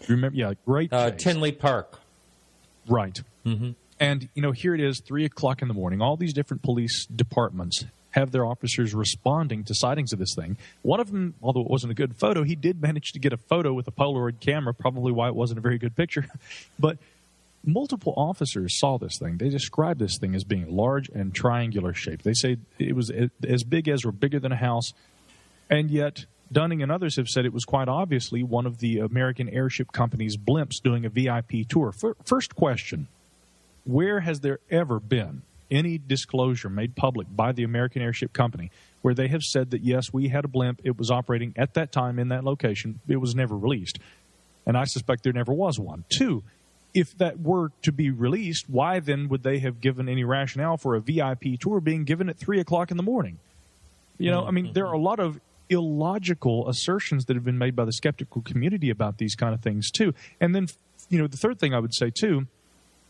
S9: Remember, yeah, great case.
S6: Tinley Park.
S9: Right.
S6: Mm-hmm.
S9: And, here it is, 3 o'clock in the morning. All these different police departments have their officers responding to sightings of this thing. One of them, although it wasn't a good photo, he did manage to get a photo with a Polaroid camera, probably why it wasn't a very good picture. But multiple officers saw this thing. They described this thing as being large and triangular shaped. They say it was as big as or bigger than a house, and yet Dunning and others have said it was quite obviously one of the American Airship Company's blimps doing a VIP tour. First question, where has there ever been any disclosure made public by the American Airship Company where they have said that, yes, we had a blimp, it was operating at that time in that location, it was never released? And I suspect there never was one. 2, if that were to be released, why then would they have given any rationale for a VIP tour being given at 3 o'clock in the morning? There are a lot of illogical assertions that have been made by the skeptical community about these kind of things too. And then, the third thing I would say too,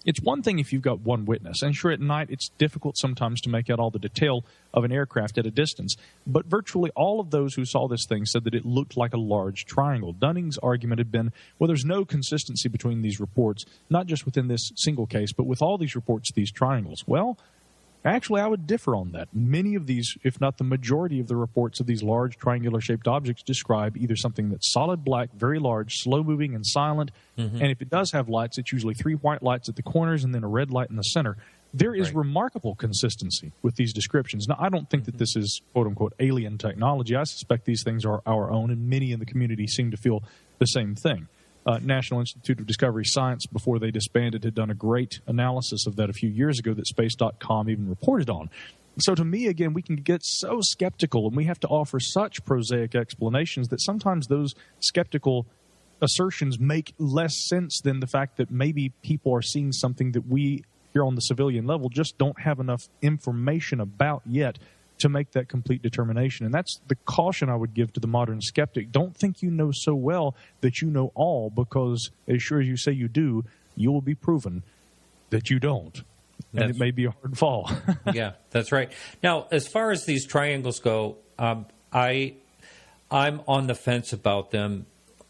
S9: it's one thing if you've got one witness, and sure, at night it's difficult sometimes to make out all the detail of an aircraft at a distance, but virtually all of those who saw this thing said that it looked like a large triangle. Dunning's argument had been, well, there's no consistency between these reports, not just within this single case, but with all these reports, these triangles. Well, actually, I would differ on that. Many of these, if not the majority of the reports of these large triangular-shaped objects, describe either something that's solid black, very large, slow-moving, and silent. And if it does have lights, it's usually 3 white lights at the corners and then a red light in the center. There is remarkable consistency with these descriptions. Now, I don't think that this is, quote-unquote, alien technology. I suspect these things are our own, and many in the community seem to feel the same thing. National Institute of Discovery Science, before they disbanded, had done a great analysis of that a few years ago that Space.com even reported on. So to me, again, we can get so skeptical, and we have to offer such prosaic explanations that sometimes those skeptical assertions make less sense than the fact that maybe people are seeing something that we here on the civilian level just don't have enough information about yet to make that complete determination. And that's the caution I would give to the modern skeptic. Don't think you know so well that you know all, because as sure as you say you do, you will be proven that you don't. And it may be a hard fall.
S6: Yeah, that's right. Now, as far as these triangles go, I'm on the fence about them.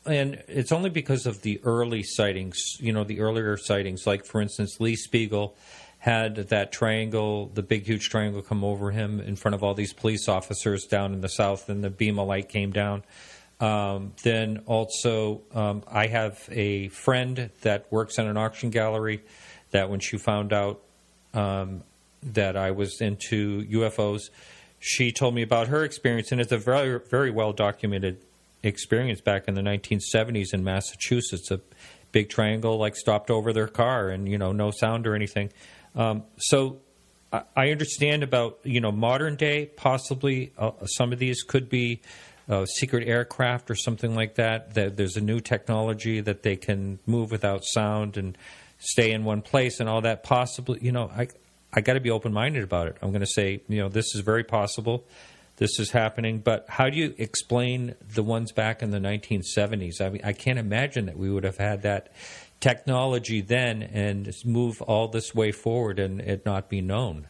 S6: And it's only because of the early sightings, the earlier sightings. Like, for instance, Lee Spiegel had that triangle, the big, huge triangle, come over him in front of all these police officers down in the south, and the beam of light came down. Then also, I have a friend that works in an auction gallery that when she found out that I was into UFOs, she told me about her experience, and it's a very, very well-documented experience back in the 1970s in Massachusetts. A big triangle, stopped over their car, and, no sound or anything. So I understand about, modern day, possibly some of these could be secret aircraft or something like that. There's a new technology that they can move without sound and stay in one place and all that. Possibly, I got to be open-minded about it. I'm going to say, this is very possible. This is happening. But how do you explain the ones back in the 1970s? I mean, I can't imagine that we would have had that technology then and move all this way forward and it not be known.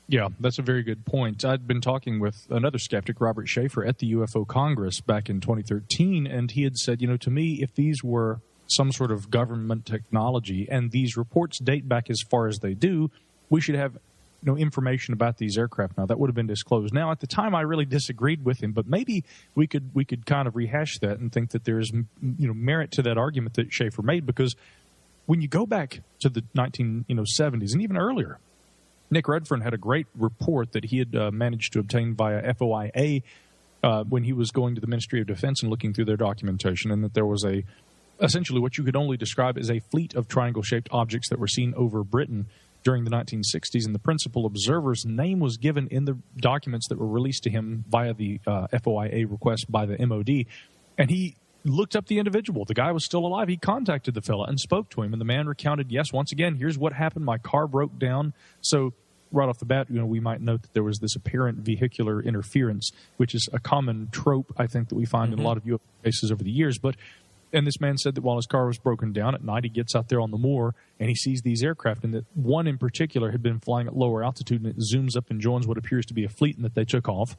S9: Yeah, that's a very good point. I'd been talking with another skeptic, Robert Schaefer, at the UFO Congress back in 2013, and he had said, to me, if these were some sort of government technology and these reports date back as far as they do, we should have information about these aircraft now. That would have been disclosed. Now, at the time, I really disagreed with him, but maybe we could kind of rehash that and think that there's merit to that argument that Schaefer made, because when you go back to the 1970s and even earlier, Nick Redfern had a great report that he had managed to obtain via FOIA when he was going to the Ministry of Defense and looking through their documentation, and that there was essentially what you could only describe as a fleet of triangle-shaped objects that were seen over Britain during the 1960s, and the principal observer's name was given in the documents that were released to him via the FOIA request by the MOD. And he looked up the individual. The guy was still alive. He contacted the fella and spoke to him, and the man recounted, yes, once again, here's what happened. My car broke down. So right off the bat, we might note that there was this apparent vehicular interference, which is a common trope, I think, that we find in a lot of UFO cases over the years. And this man said that while his car was broken down at night, he gets out there on the moor and he sees these aircraft, and that one in particular had been flying at lower altitude, and it zooms up and joins what appears to be a fleet, and that they took off,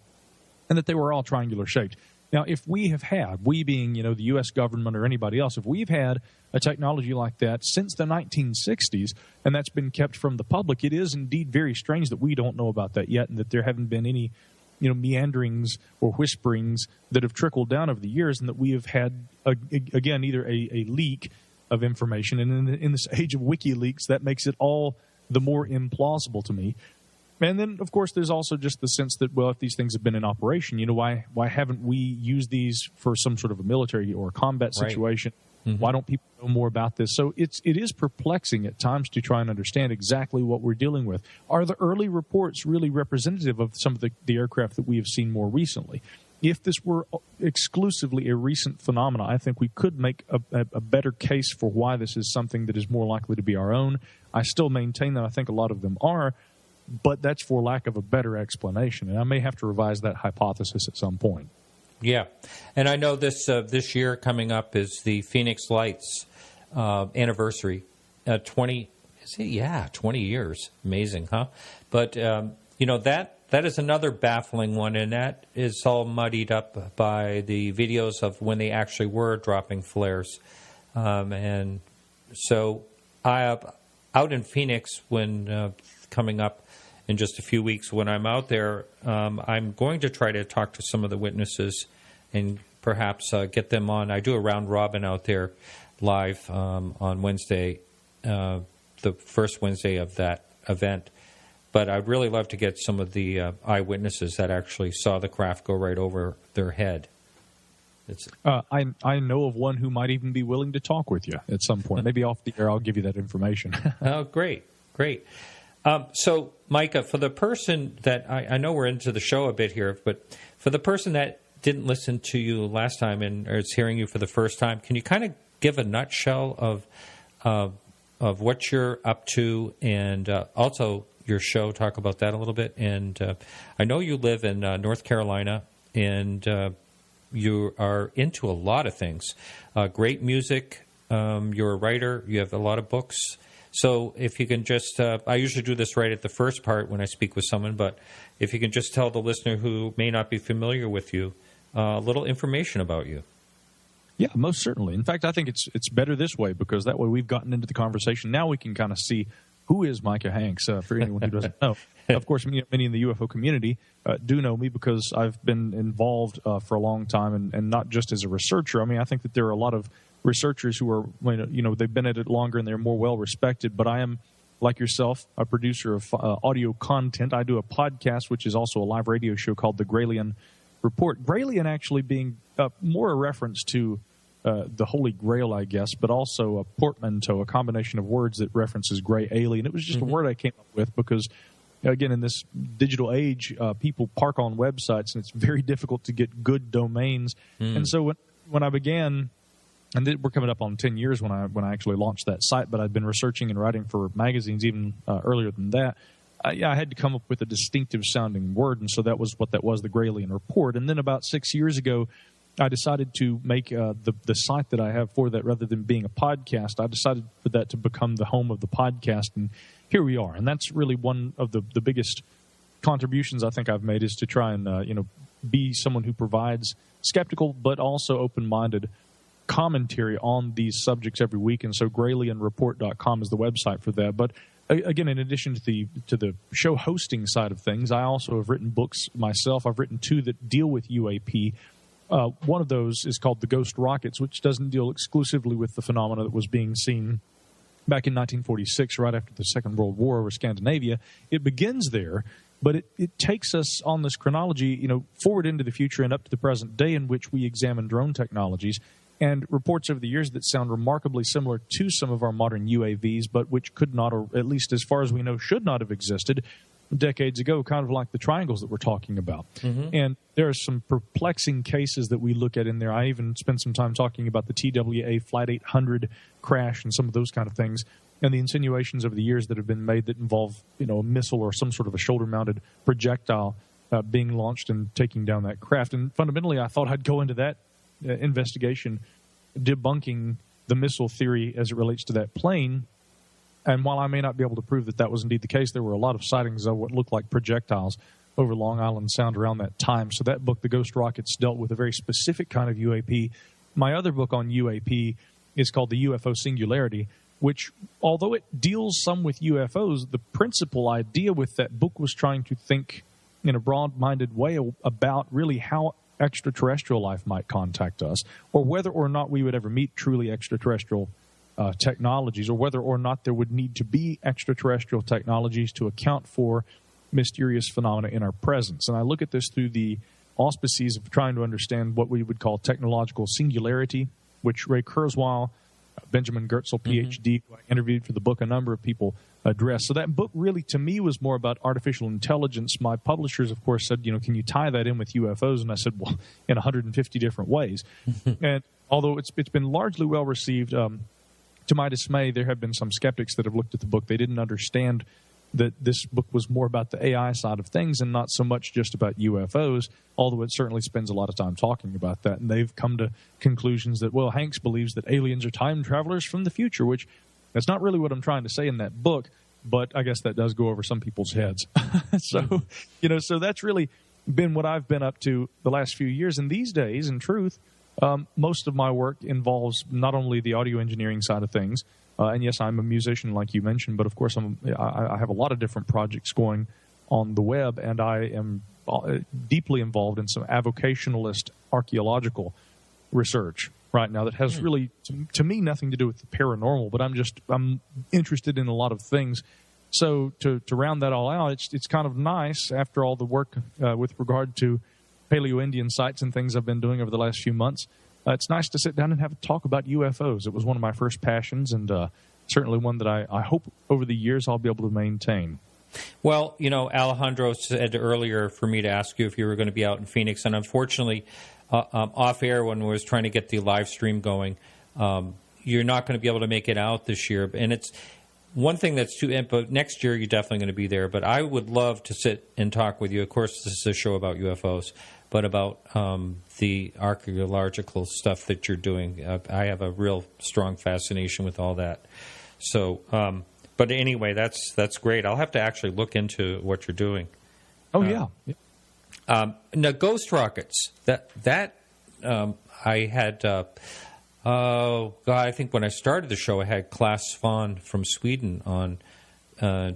S9: and that they were all triangular shaped. Now, if we have had, we being, the U.S. government or anybody else, if we've had a technology like that since the 1960s, and that's been kept from the public, it is indeed very strange that we don't know about that yet, and that there haven't been any meanderings or whisperings that have trickled down over the years, and that we have had, again, either a leak of information, and in this age of WikiLeaks, that makes it all the more implausible to me. And then, of course, there's also just the sense that, well, if these things have been in operation, why haven't we used these for some sort of a military or a combat situation? Right. Why don't people know more about this? So it is perplexing at times to try and understand exactly what we're dealing with. Are the early reports really representative of some of the aircraft that we have seen more recently? If this were exclusively a recent phenomenon, I think we could make a better case for why this is something that is more likely to be our own. I still maintain that I think a lot of them are, but that's for lack of a better explanation, and I may have to revise that hypothesis at some point.
S6: Yeah, and I know this year coming up is the Phoenix Lights anniversary. 20 years. Amazing, huh? But that is another baffling one, and that is all muddied up by the videos of when they actually were dropping flares. And so out in Phoenix, when coming up in just a few weeks, when I'm out there, I'm going to try to talk to some of the witnesses and perhaps get them on. I do a round robin out there live on Wednesday, the first Wednesday of that event. But I'd really love to get some of the eyewitnesses that actually saw the craft go right over their head.
S9: I know of one who might even be willing to talk with you at some point. Maybe off the air, I'll give you that information.
S6: Oh, great. So, Micah, for the person that I know we're into the show a bit here, but for the person that didn't listen to you last time and is hearing you for the first time, can you kind of give a nutshell of what you're up to, and also your show? Talk about that a little bit. And I know you live in North Carolina, and you are into a lot of things. Great music. You're a writer. You have a lot of books. So if you can just, I usually do this right at the first part when I speak with someone, but if you can just tell the listener who may not be familiar with you a little information about you.
S9: Yeah, most certainly. In fact, I think it's better this way, because that way we've gotten into the conversation. Now we can kind of see who is Micah Hanks, for anyone who doesn't know. Of course, many in the UFO community do know me because I've been involved for a long time, and not just as a researcher. I mean, I think that there are a lot of researchers who are, they've been at it longer and they're more well-respected. But I am, like yourself, a producer of audio content. I do a podcast, which is also a live radio show called The Gralian Report. Gralian actually being more a reference to the Holy Grail, I guess, but also a portmanteau, a combination of words that references gray alien. It was just a word I came up with because, again, in this digital age, people park on websites, and it's very difficult to get good domains. And so when I began, and we're coming up on 10 years when I actually launched that site, but I'd been researching and writing for magazines even earlier than that. I had to come up with a distinctive sounding word, and so that was what that was, the Gralian Report. And then about 6 years ago, I decided to make the site that I have for that, rather than being a podcast, I decided for that to become the home of the podcast, and here we are. And that's really one of the biggest contributions I think I've made, is to try and be someone who provides skeptical but also open-minded commentary on these subjects every week. And so GralianReport.com is the website for that. But again, in addition to the show hosting side of things, I also have written books myself. I've written 2 that deal with UAP. One of those is called The Ghost Rockets, which doesn't deal exclusively with the phenomena that was being seen back in 1946, right after the Second World War over Scandinavia. It begins there, but it takes us on this chronology, forward into the future and up to the present day, in which we examine drone technologies and reports over the years that sound remarkably similar to some of our modern UAVs, but which could not, or at least as far as we know, should not have existed decades ago, kind of like the triangles that we're talking about. And there are some perplexing cases that we look at in there. I even spent some time talking about the TWA Flight 800 crash and some of those kind of things, and the insinuations over the years that have been made that involve, a missile or some sort of a shoulder-mounted projectile being launched and taking down that craft. And fundamentally, I thought I'd go into that investigation debunking the missile theory as it relates to that plane. And while I may not be able to prove that that was indeed the case, there were a lot of sightings of what looked like projectiles over Long Island Sound around that time. So that book, The Ghost Rockets, dealt with a very specific kind of UAP. My other book on UAP is called The UFO Singularity, which, although it deals some with UFOs, the principal idea with that book was trying to think in a broad-minded way about really how extraterrestrial life might contact us, or whether or not we would ever meet truly extraterrestrial technologies, or whether or not there would need to be extraterrestrial technologies to account for mysterious phenomena in our presence. And I look at this through the auspices of trying to understand what we would call technological singularity, which Ray Kurzweil, Benjamin Goertzel, PhD, who I interviewed for the book, a number of people address. So that book really, to me, was more about artificial intelligence. My publishers, of course, said, can you tie that in with UFOs? And I said, well, in 150 different ways. And although it's been largely well received, to my dismay, there have been some skeptics that have looked at the book. They didn't understand that this book was more about the AI side of things and not so much just about UFOs, although it certainly spends a lot of time talking about that. And they've come to conclusions that, well, Hanks believes that aliens are time travelers from the future, which that's not really what I'm trying to say in that book, but I guess that does go over some people's heads. So, so that's really been what I've been up to the last few years. And these days, in truth, most of my work involves not only the audio engineering side of things, and yes, I'm a musician, like you mentioned, but of course I have a lot of different projects going on the web, and I am deeply involved in some avocationalist archaeological research right now that has really, to me, nothing to do with the paranormal, but I'm interested in a lot of things. So to round that all out, it's kind of nice after all the work with regard to Paleo-Indian sites and things I've been doing over the last few months. It's nice to sit down and have a talk about UFOs. It was one of my first passions, and certainly one that I hope over the years I'll be able to maintain.
S6: Well, Alejandro said earlier for me to ask you if you were going to be out in Phoenix, and unfortunately, off air when we was trying to get the live stream going, you're not going to be able to make it out this year. And it's one thing that's but next year you're definitely going to be there. But I would love to sit and talk with you. Of course, this is a show about UFOs, but about the archaeological stuff that you're doing. I have a real strong fascination with all that. So, but anyway, that's great. I'll have to actually look into what you're doing.
S9: Oh, yeah.
S6: Now, ghost rockets. That I had. God, I think when I started the show, I had Claes Svahn from Sweden on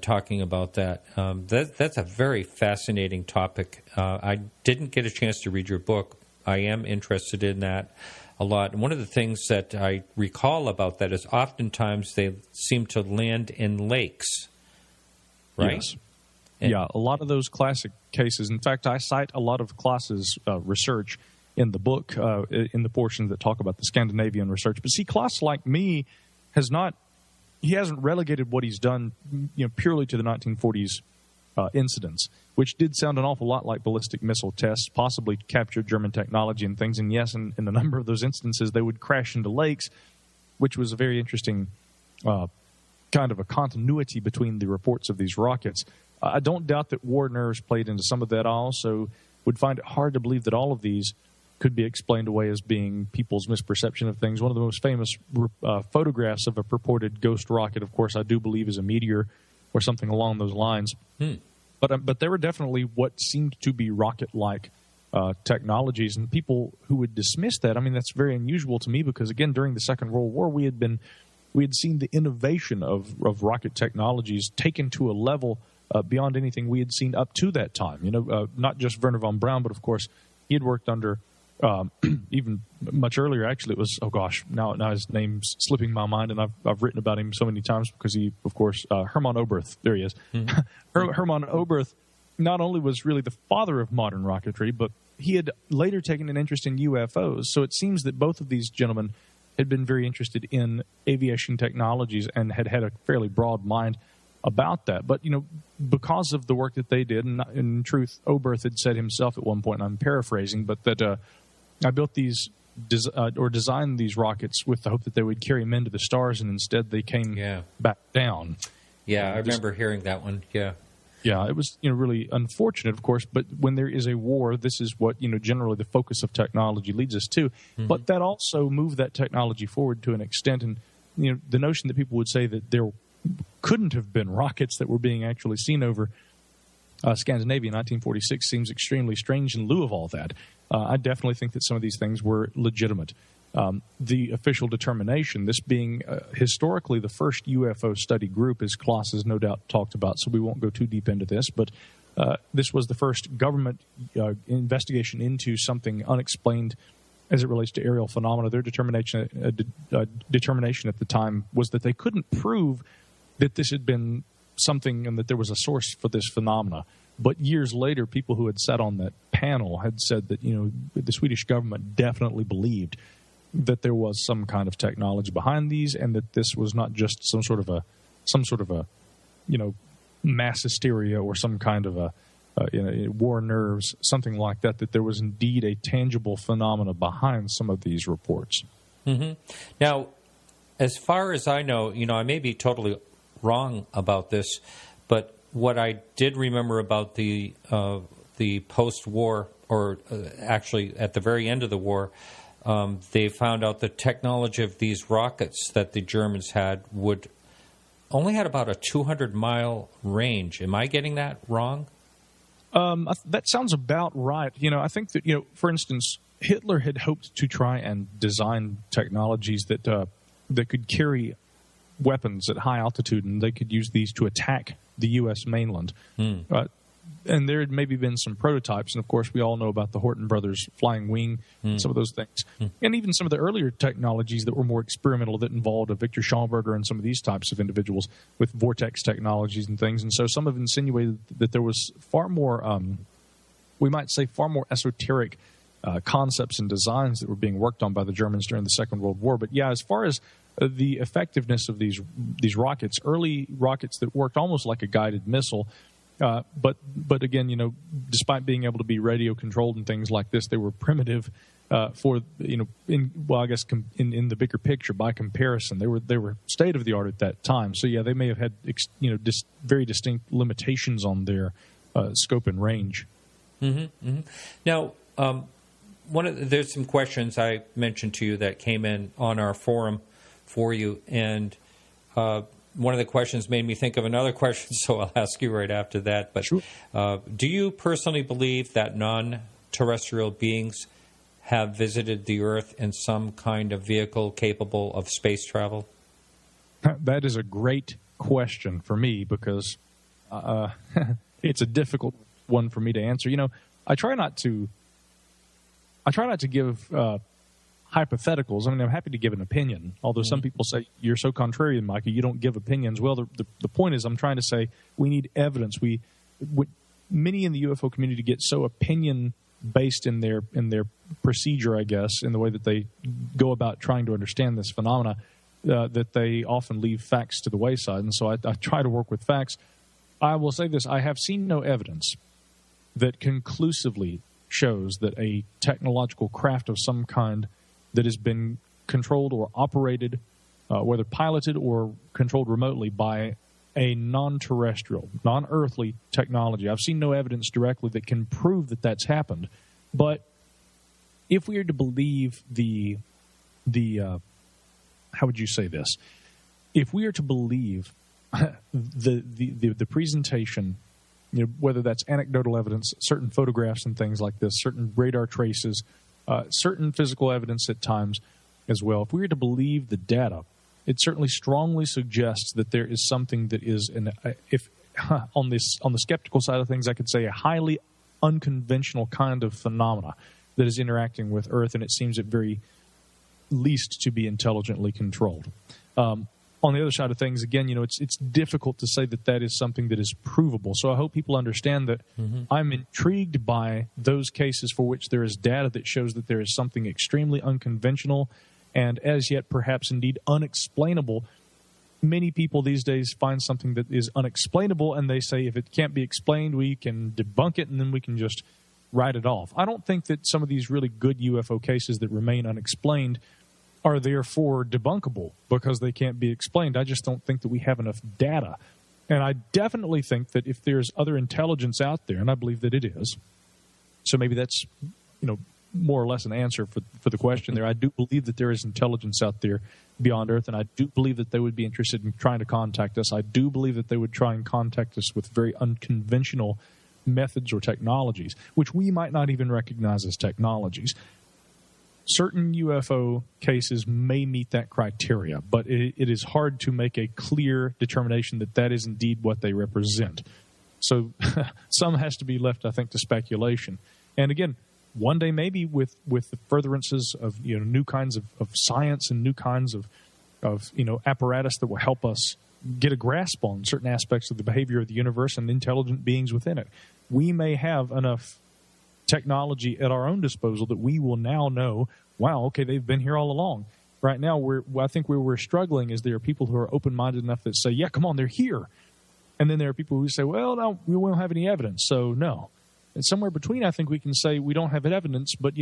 S6: talking about that. That's a very fascinating topic. I didn't get a chance to read your book. I am interested in that a lot. And one of the things that I recall about that is oftentimes they seem to land in lakes, right?
S9: Yes. Yeah, a lot of those classic cases. In fact, I cite a lot of Claes's research in the book, in the portions that talk about the Scandinavian research. But see, Claes, like me, hasn't relegated what he's done, purely to the 1940s incidents, which did sound an awful lot like ballistic missile tests, possibly captured German technology and things. And yes, in a number of those instances, they would crash into lakes, which was a very interesting kind of a continuity between the reports of these rockets. I don't doubt that war nerves played into some of that. I also would find it hard to believe that all of these could be explained away as being people's misperception of things. One of the most famous photographs of a purported ghost rocket, of course, I do believe is a meteor or something along those lines. But there were definitely what seemed to be rocket-like technologies, and people who would dismiss that, I mean, that's very unusual to me because, again, during the Second World War, we had seen the innovation of rocket technologies taken to a level beyond anything we had seen up to that time. Not just Wernher von Braun, but of course he had worked under even much earlier. Actually, it was now his name's slipping my mind, and I've written about him so many times because he, of course, Hermann Oberth. There he is. Mm-hmm. Hermann Oberth not only was really the father of modern rocketry, but he had later taken an interest in UFOs. So it seems that both of these gentlemen had been very interested in aviation technologies and had a fairly broad mind about that. But, because of the work that they did, and in truth, Oberth had said himself at one point, and I'm paraphrasing, but that I built these or designed these rockets with the hope that they would carry men to the stars, and instead they came back down.
S6: Yeah, I remember hearing that one. Yeah.
S9: Yeah, it was really unfortunate, of course, but when there is a war, this is what generally the focus of technology leads us to. Mm-hmm. But that also moved that technology forward to an extent, and the notion that people would say that there couldn't have been rockets that were being actually seen over Scandinavia in 1946 seems extremely strange in lieu of all that. I definitely think that some of these things were legitimate. The official determination, this being historically the first UFO study group, as Claes has no doubt talked about, so we won't go too deep into this, but this was the first government investigation into something unexplained as it relates to aerial phenomena. Their determination at the time was that they couldn't prove that this had been something and that there was a source for this phenomena. But years later, people who had sat on that panel had said that, the Swedish government definitely believed that there was some kind of technology behind these, and that this was not just some sort of a mass hysteria or some kind of a war nerves, something like that, that there was indeed a tangible phenomena behind some of these reports.
S6: Mm-hmm. Now, as far as I know, I may be totally wrong about this, but what I did remember about the post-war, or actually at the very end of the war, they found out the technology of these rockets that the Germans had only had about a 200-mile range. Am I getting that wrong?
S9: That sounds about right. I think that, for instance, Hitler had hoped to try and design technologies that could carry weapons at high altitude, and they could use these to attack the U.S. mainland. And there had maybe been some prototypes, and of course we all know about the Horton brothers flying wing, some of those things. And even some of the earlier technologies that were more experimental that involved a Victor Schauberger and some of these types of individuals with vortex technologies and things. And so some have insinuated that there was far more, we might say far more esoteric concepts and designs that were being worked on by the Germans during the Second World War. But yeah, as far as the effectiveness of these rockets, early rockets that worked almost like a guided missile, but again, despite being able to be radio controlled and things like this, they were primitive for in the bigger picture by comparison, they were state of the art at that time. So yeah, they may have had very distinct limitations on their scope and range.
S6: Now, there's some questions I mentioned to you that came in on our forum for you, and one of the questions made me think of another question, so I'll ask you right after that. But
S9: sure.
S6: Do you personally believe that non-terrestrial beings have visited the Earth in some kind of vehicle capable of space travel?
S9: That is a great question for me, because it's a difficult one for me to answer. I try not to give hypotheticals. I mean, I'm happy to give an opinion, although some people say, you're so contrarian, Micah, you don't give opinions. Well, the point is, I'm trying to say we need evidence. Many in the UFO community get so opinion-based in their procedure, I guess, in the way that they go about trying to understand this phenomena, that they often leave facts to the wayside. And so I try to work with facts. I will say this, I have seen no evidence that conclusively shows that a technological craft of some kind that has been controlled or operated, whether piloted or controlled remotely by a non-terrestrial, non-earthly technology. I've seen no evidence directly that can prove that that's happened. But if we are to believe the how would you say this? If we are to believe the presentation, whether that's anecdotal evidence, certain photographs and things like this, certain radar traces, certain physical evidence at times as well. If we were to believe the data, it certainly strongly suggests that there is something that is, on the skeptical side of things, I could say a highly unconventional kind of phenomena that is interacting with Earth, and it seems at very least to be intelligently controlled. On the other side of things, again, it's difficult to say that is something that is provable. So I hope people understand that I'm intrigued by those cases for which there is data that shows that there is something extremely unconventional and as yet perhaps indeed unexplainable. Many people these days find something that is unexplainable, and they say if it can't be explained, we can debunk it, and then we can just write it off. I don't think that some of these really good UFO cases that remain unexplained are therefore debunkable because they can't be explained. I just don't think that we have enough data. And I definitely think that if there's other intelligence out there, and I believe that it is, so maybe that's, more or less an answer for the question there. I do believe that there is intelligence out there beyond Earth, and I do believe that they would be interested in trying to contact us. I do believe that they would try and contact us with very unconventional methods or technologies, which we might not even recognize as technologies. Certain UFO cases may meet that criteria, but it is hard to make a clear determination that is indeed what they represent. So some has to be left, I think, to speculation. And again, one day maybe with the furtherances of new kinds of science and new kinds of apparatus that will help us get a grasp on certain aspects of the behavior of the universe and intelligent beings within it, we may have enough technology at our own disposal that we will now know, wow, okay, they've been here all along. Right now, I think where we're struggling is there are people who are open-minded enough that say, yeah, come on, they're here. And then there are people who say, well, no, we won't have any evidence, so no. And somewhere between, I think we can say we don't have evidence, but,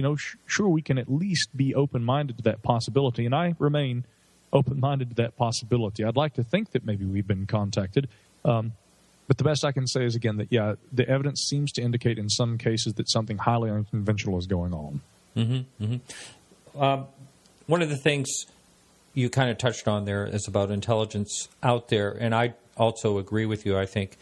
S9: sure, we can at least be open-minded to that possibility. And I remain open-minded to that possibility. I'd like to think that maybe we've been contacted. But But the best I can say is, again, that, yeah, the evidence seems to indicate in some cases that something highly unconventional is going on.
S6: Mm-hmm, mm-hmm. One of the things you kind of touched on there is about intelligence out there, and I also agree with you. I think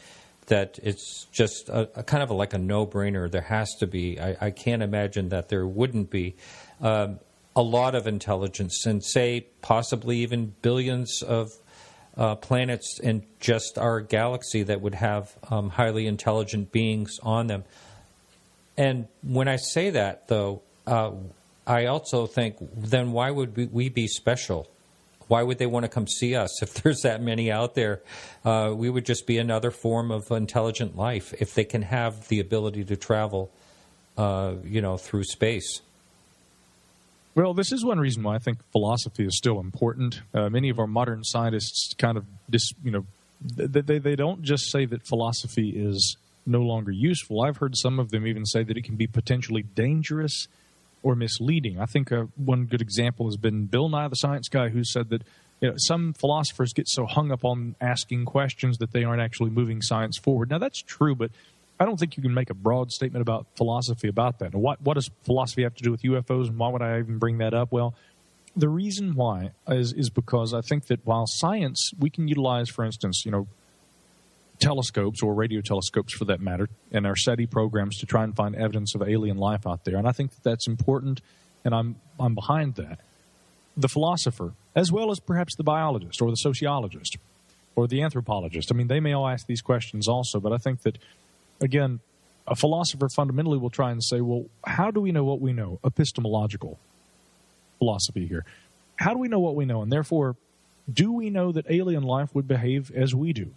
S6: that it's just a kind of like a no-brainer. There has to be. I can't imagine that there wouldn't be a lot of intelligence, and say possibly even billions of planets in just our galaxy that would have highly intelligent beings on them. And when I say that, though, I also think, then why would we be special? Why would they want to come see us if there's that many out there? We would just be another form of intelligent life if they can have the ability to travel, through space.
S9: Well, this is one reason why I think philosophy is still important. Many of our modern scientists kind of, they don't just say that philosophy is no longer useful. I've heard some of them even say that it can be potentially dangerous or misleading. I think one good example has been Bill Nye the Science Guy, who said that some philosophers get so hung up on asking questions that they aren't actually moving science forward. Now, that's true, but I don't think you can make a broad statement about philosophy about that. What does philosophy have to do with UFOs, and why would I even bring that up? Well, the reason why is because I think that while science, we can utilize, for instance, telescopes or radio telescopes for that matter, and our SETI programs to try and find evidence of alien life out there. And I think that that's important, and I'm behind that. The philosopher, as well as perhaps the biologist or the sociologist or the anthropologist, I mean, they may all ask these questions also, but I think that, again, a philosopher fundamentally will try and say, well, how do we know what we know? Epistemological philosophy here. How do we know what we know? And therefore, do we know that alien life would behave as we do?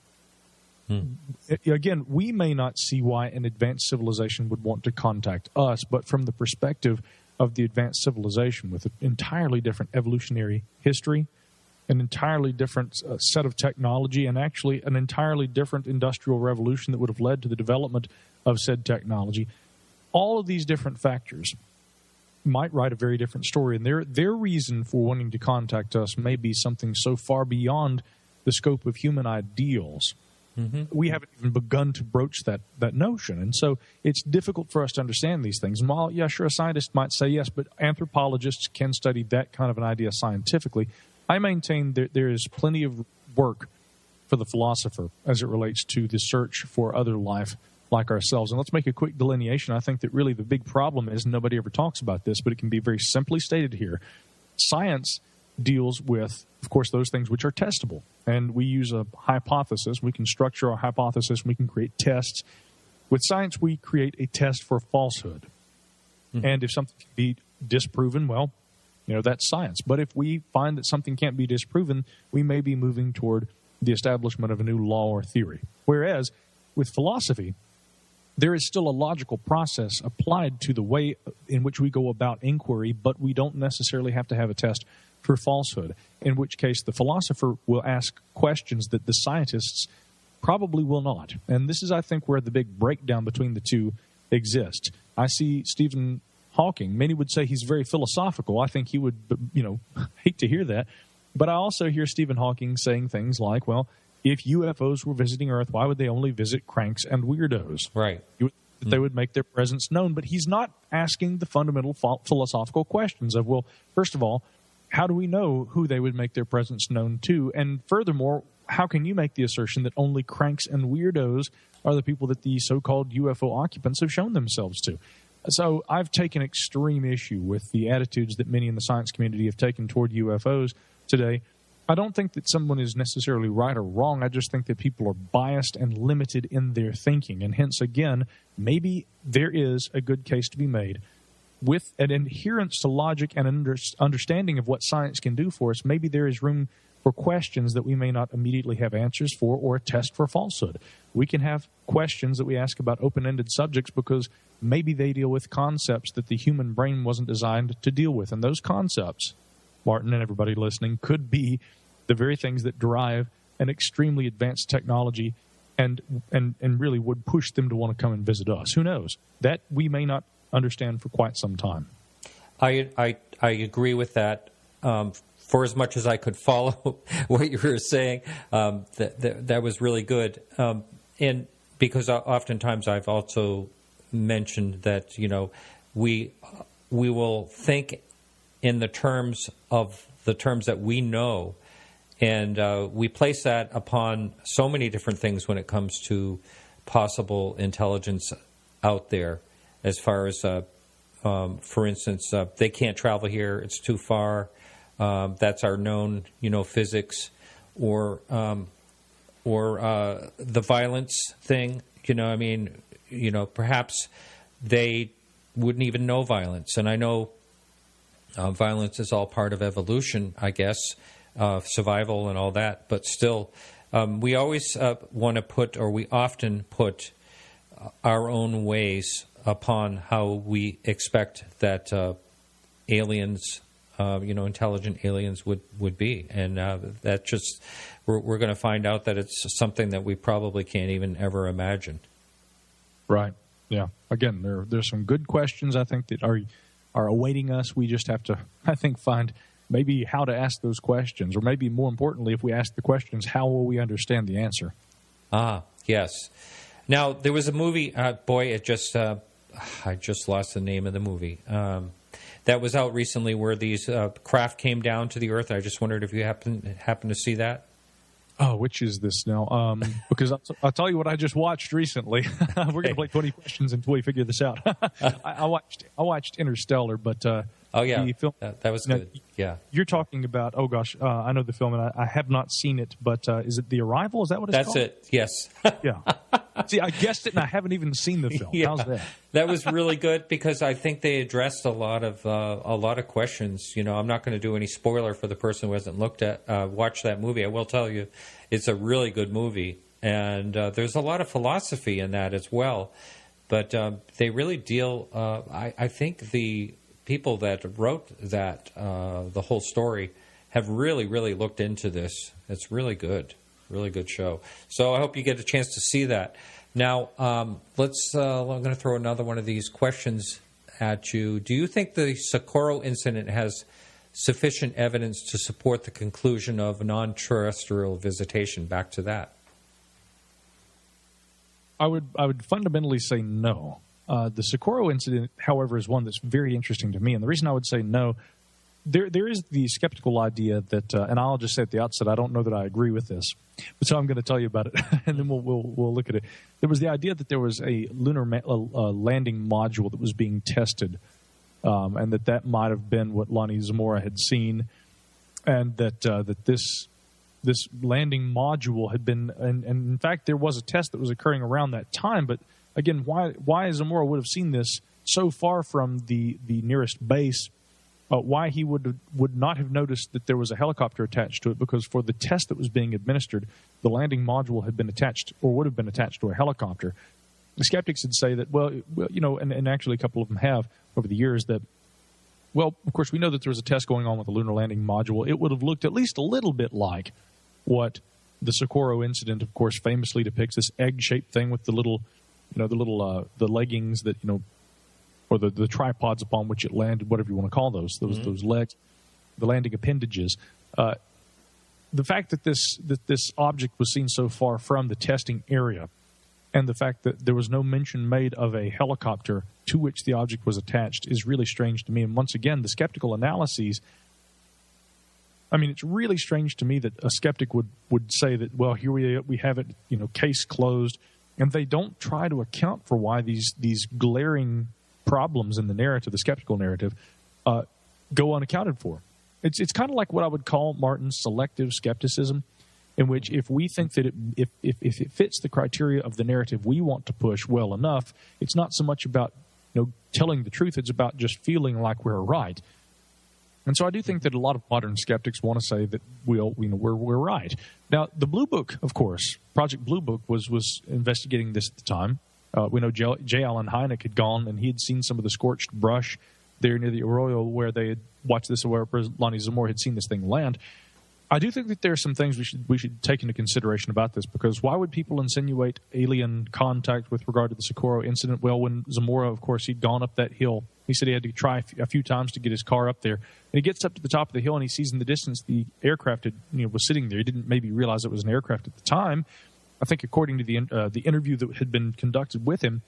S9: Again, we may not see why an advanced civilization would want to contact us, but from the perspective of the advanced civilization with an entirely different evolutionary history, an entirely different set of technology, and actually an entirely different industrial revolution that would have led to the development of said technology, all of these different factors might write a very different story. And their reason for wanting to contact us may be something so far beyond the scope of human ideals. Mm-hmm. We haven't even begun to broach that notion. And so it's difficult for us to understand these things. And while, yeah, sure, a scientist might say yes, but anthropologists can study that kind of an idea scientifically, I maintain that there is plenty of work for the philosopher as it relates to the search for other life like ourselves. And let's make a quick delineation. I think that really the big problem is nobody ever talks about this, but it can be very simply stated here. Science deals with, of course, those things which are testable. And we use a hypothesis. We can structure our hypothesis. We can create tests. With science, we create a test for falsehood. Mm-hmm. And if something can be disproven, well, that's science. But if we find that something can't be disproven, we may be moving toward the establishment of a new law or theory. Whereas with philosophy, there is still a logical process applied to the way in which we go about inquiry, but we don't necessarily have to have a test for falsehood, in which case the philosopher will ask questions that the scientists probably will not. And this is, I think, where the big breakdown between the two exists. I see Stephen Hawking. Many would say he's very philosophical. I think he would, hate to hear that. But I also hear Stephen Hawking saying things like, well, if UFOs were visiting Earth, why would they only visit cranks and weirdos?
S6: Right.
S9: They would make their presence known. But he's not asking the fundamental philosophical questions of, well, first of all, how do we know who they would make their presence known to? And furthermore, how can you make the assertion that only cranks and weirdos are the people that the so-called UFO occupants have shown themselves to? So I've taken extreme issue with the attitudes that many in the science community have taken toward UFOs today. I don't think that someone is necessarily right or wrong. I just think that people are biased and limited in their thinking. And hence, again, maybe there is a good case to be made with an adherence to logic and an understanding of what science can do for us. Maybe there is room for questions that we may not immediately have answers for, or a test for falsehood. We can have questions that we ask about open-ended subjects because maybe they deal with concepts that the human brain wasn't designed to deal with. And those concepts, Martin and everybody listening, could be the very things that drive an extremely advanced technology and really would push them to want to come and visit us. Who knows? That we may not understand for quite some time.
S6: I agree with that. For as much as I could follow what you were saying, that was really good. and because oftentimes I've also mentioned that, we will think in the terms that we know, and we place that upon so many different things when it comes to possible intelligence out there, as far as, for instance, they can't travel here, it's too far, that's our known, physics, or the violence thing, perhaps they wouldn't even know violence. And I know violence is all part of evolution, I guess, survival and all that. But still, we always want to put, or we often put, our own ways upon how we expect that aliens, intelligent aliens would be. And that just, we're going to find out that it's something that we probably can't even ever imagine.
S9: Right. Yeah. Again, there's some good questions, I think, that are awaiting us. We just have to, I think, find maybe how to ask those questions, or maybe more importantly, if we ask the questions, how will we understand the answer? Ah,
S6: yes. Now, there was a movie, I just lost the name of the movie, that was out recently where these craft came down to the Earth. I just wondered if you happen to see that.
S9: Oh, which is this now? Because I'll tell you what I just watched recently. We're going to play 20 questions until we figure this out. I watched Interstellar, but
S6: the film, that was good. Yeah,
S9: you're talking about. Oh gosh, I know the film, and I have not seen it. But is it The Arrival? Is that what it's called?
S6: That's it. Yes.
S9: Yeah. See, I guessed it, and I haven't even seen the film.
S6: Yeah.
S9: How's that?
S6: That was really good because I think they addressed a lot of questions. I'm not going to do any spoiler for the person who hasn't watched that movie. I will tell you, it's a really good movie, and there's a lot of philosophy in that as well. But they really deal. I think the people that wrote that the whole story have really, really looked into this. It's really good. Really good show. So I hope you get a chance to see that. Now, I'm going to throw another one of these questions at you. Do you think the Socorro incident has sufficient evidence to support the conclusion of non-terrestrial visitation? Back to that.
S9: I would fundamentally say no. The Socorro incident, however, is one that's very interesting to me. And the reason I would say no, there is the skeptical idea that, and I'll just say at the outset, I don't know that I agree with this, but so I'm going to tell you about it, and then we'll look at it. There was the idea that there was a lunar landing module that was being tested, and that might have been what Lonnie Zamora had seen, and that this landing module had been, and in fact there was a test that was occurring around that time. But again, why Zamora would have seen this so far from the nearest base? Why he would not have noticed that there was a helicopter attached to it, because for the test that was being administered, the landing module had been attached, or would have been attached, to a helicopter. The skeptics would say that, and actually a couple of them have over the years, that, well, of course, we know that there was a test going on with the lunar landing module. It would have looked at least a little bit like what the Socorro incident, of course, famously depicts, this egg-shaped thing with the leggings that, or the tripods upon which it landed, whatever you want to call those legs, the landing appendages. The fact that this object was seen so far from the testing area, and the fact that there was no mention made of a helicopter to which the object was attached, is really strange to me. And once again, the skeptical analyses, I mean, it's really strange to me that a skeptic would say that, well, here we have it, case closed, and they don't try to account for why these glaring problems in the narrative, the skeptical narrative, go unaccounted for. It's kind of like what I would call, Martin, selective skepticism, in which if we think that if it fits the criteria of the narrative we want to push well enough, it's not so much about telling the truth, it's about just feeling like we're right. And so I do think that a lot of modern skeptics want to say that we're right. Now, the Blue Book, of course, Project Blue Book was investigating this at the time. We know J. Allen Hynek had gone, and he had seen some of the scorched brush there near the Arroyo where they had watched this, where Lonnie Zamora had seen this thing land. I do think that there are some things we should take into consideration about this, because why would people insinuate alien contact with regard to the Socorro incident? Well, when Zamora, of course, he'd gone up that hill, he said he had to try a few times to get his car up there. And he gets up to the top of the hill, and he sees in the distance the aircraft was sitting there. He didn't maybe realize it was an aircraft at the time. I think according to the interview that had been conducted with him,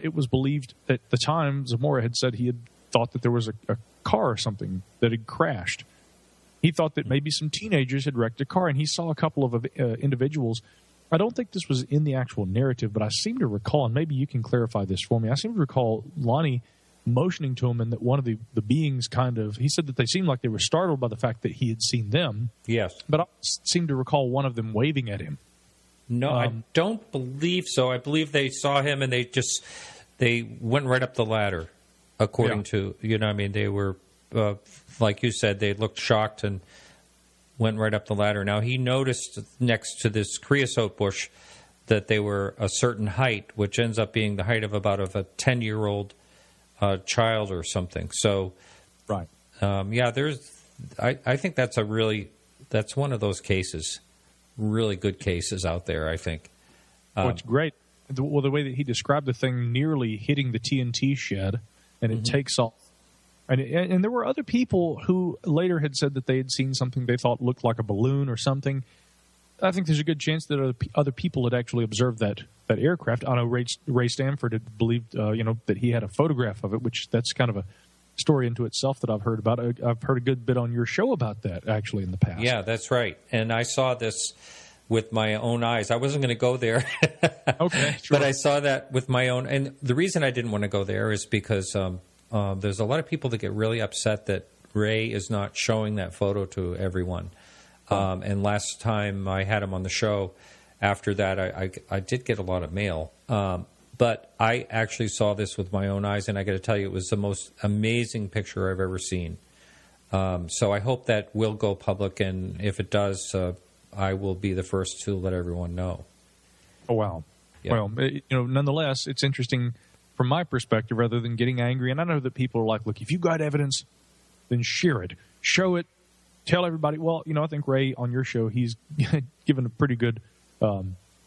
S9: it was believed at the time Zamora had said he had thought that there was a car or something that had crashed. He thought that maybe some teenagers had wrecked a car, and he saw a couple of individuals. I don't think this was in the actual narrative, but I seem to recall, and maybe you can clarify this for me, I seem to recall Lonnie motioning to him, and that one of the beings he said that they seemed like they were startled by the fact that he had seen them.
S6: Yes.
S9: But I seem to recall one of them waving at him.
S6: No, I don't believe so. I believe they saw him, and they went right up the ladder, according to, they were, like you said, they looked shocked and went right up the ladder. Now, he noticed next to this creosote bush that they were a certain height, which ends up being the height of about a 10-year-old child or something. So,
S9: right.
S6: I think that's one of those cases, really good cases out there, I think.
S9: What's great, the way that he described the thing nearly hitting the TNT shed, and it takes off. And there were other people who later had said that they had seen something they thought looked like a balloon or something. I think there's a good chance that other people had actually observed that aircraft. I know Ray Stanford had believed, that he had a photograph of it, which that's kind of a story into itself that I've heard about. I've heard a good bit on your show about that, actually, in the past.
S6: Yeah, that's right. And I saw this with my own eyes. I wasn't going to go there.
S9: Okay, sure.
S6: But I saw that with my own. And the reason I didn't want to go there is because there's a lot of people that get really upset that Ray is not showing that photo to everyone. And last time I had him on the show, after that, I did get a lot of mail. But I actually saw this with my own eyes, and I got to tell you, it was the most amazing picture I've ever seen. So I hope that will go public, and if it does, I will be the first to let everyone know.
S9: Oh, wow. Yeah. Well, nonetheless, it's interesting from my perspective, rather than getting angry. And I know that people are like, look, if you've got evidence, then share it. Show it. Tell everybody. Well, I think Ray, on your show, he's given a pretty good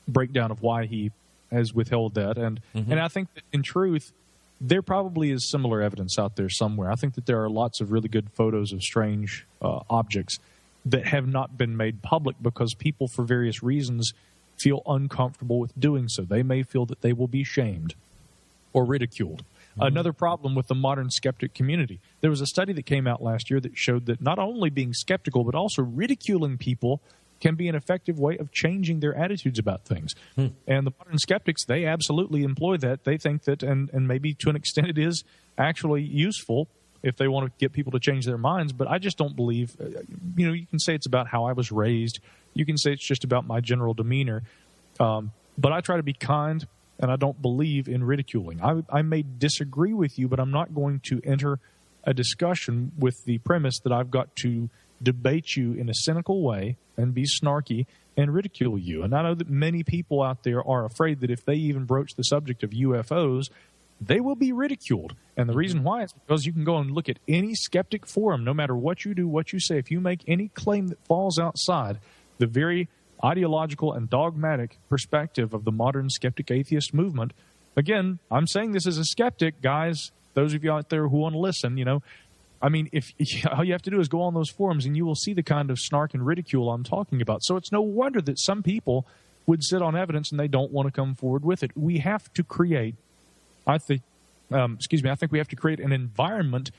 S9: breakdown of why he has withheld that. And I think that in truth, there probably is similar evidence out there somewhere. I think that there are lots of really good photos of strange objects that have not been made public because people, for various reasons, feel uncomfortable with doing so. They may feel that they will be shamed or ridiculed. Another problem with the modern skeptic community. There was a study that came out last year that showed that not only being skeptical, but also ridiculing people can be an effective way of changing their attitudes about things. And the modern skeptics, they absolutely employ that. They think that, and maybe to an extent it is actually useful if they want to get people to change their minds. But I just don't believe, you can say it's about how I was raised. You can say it's just about my general demeanor. But I try to be kind, and I don't believe in ridiculing. I may disagree with you, but I'm not going to enter a discussion with the premise that I've got to debate you in a cynical way and be snarky and ridicule you. And I know that many people out there are afraid that if they even broach the subject of UFOs, they will be ridiculed. And the reason why is because you can go and look at any skeptic forum, no matter what you do, what you say. If you make any claim that falls outside the very ideological and dogmatic perspective of the modern skeptic atheist movement, again, I'm saying this as a skeptic, guys, those of you out there who want to listen, I mean, if all you have to do is go on those forums and you will see the kind of snark and ridicule I'm talking about. So it's no wonder that some people would sit on evidence and they don't want to come forward with it. We have to create, I think we have to create an environment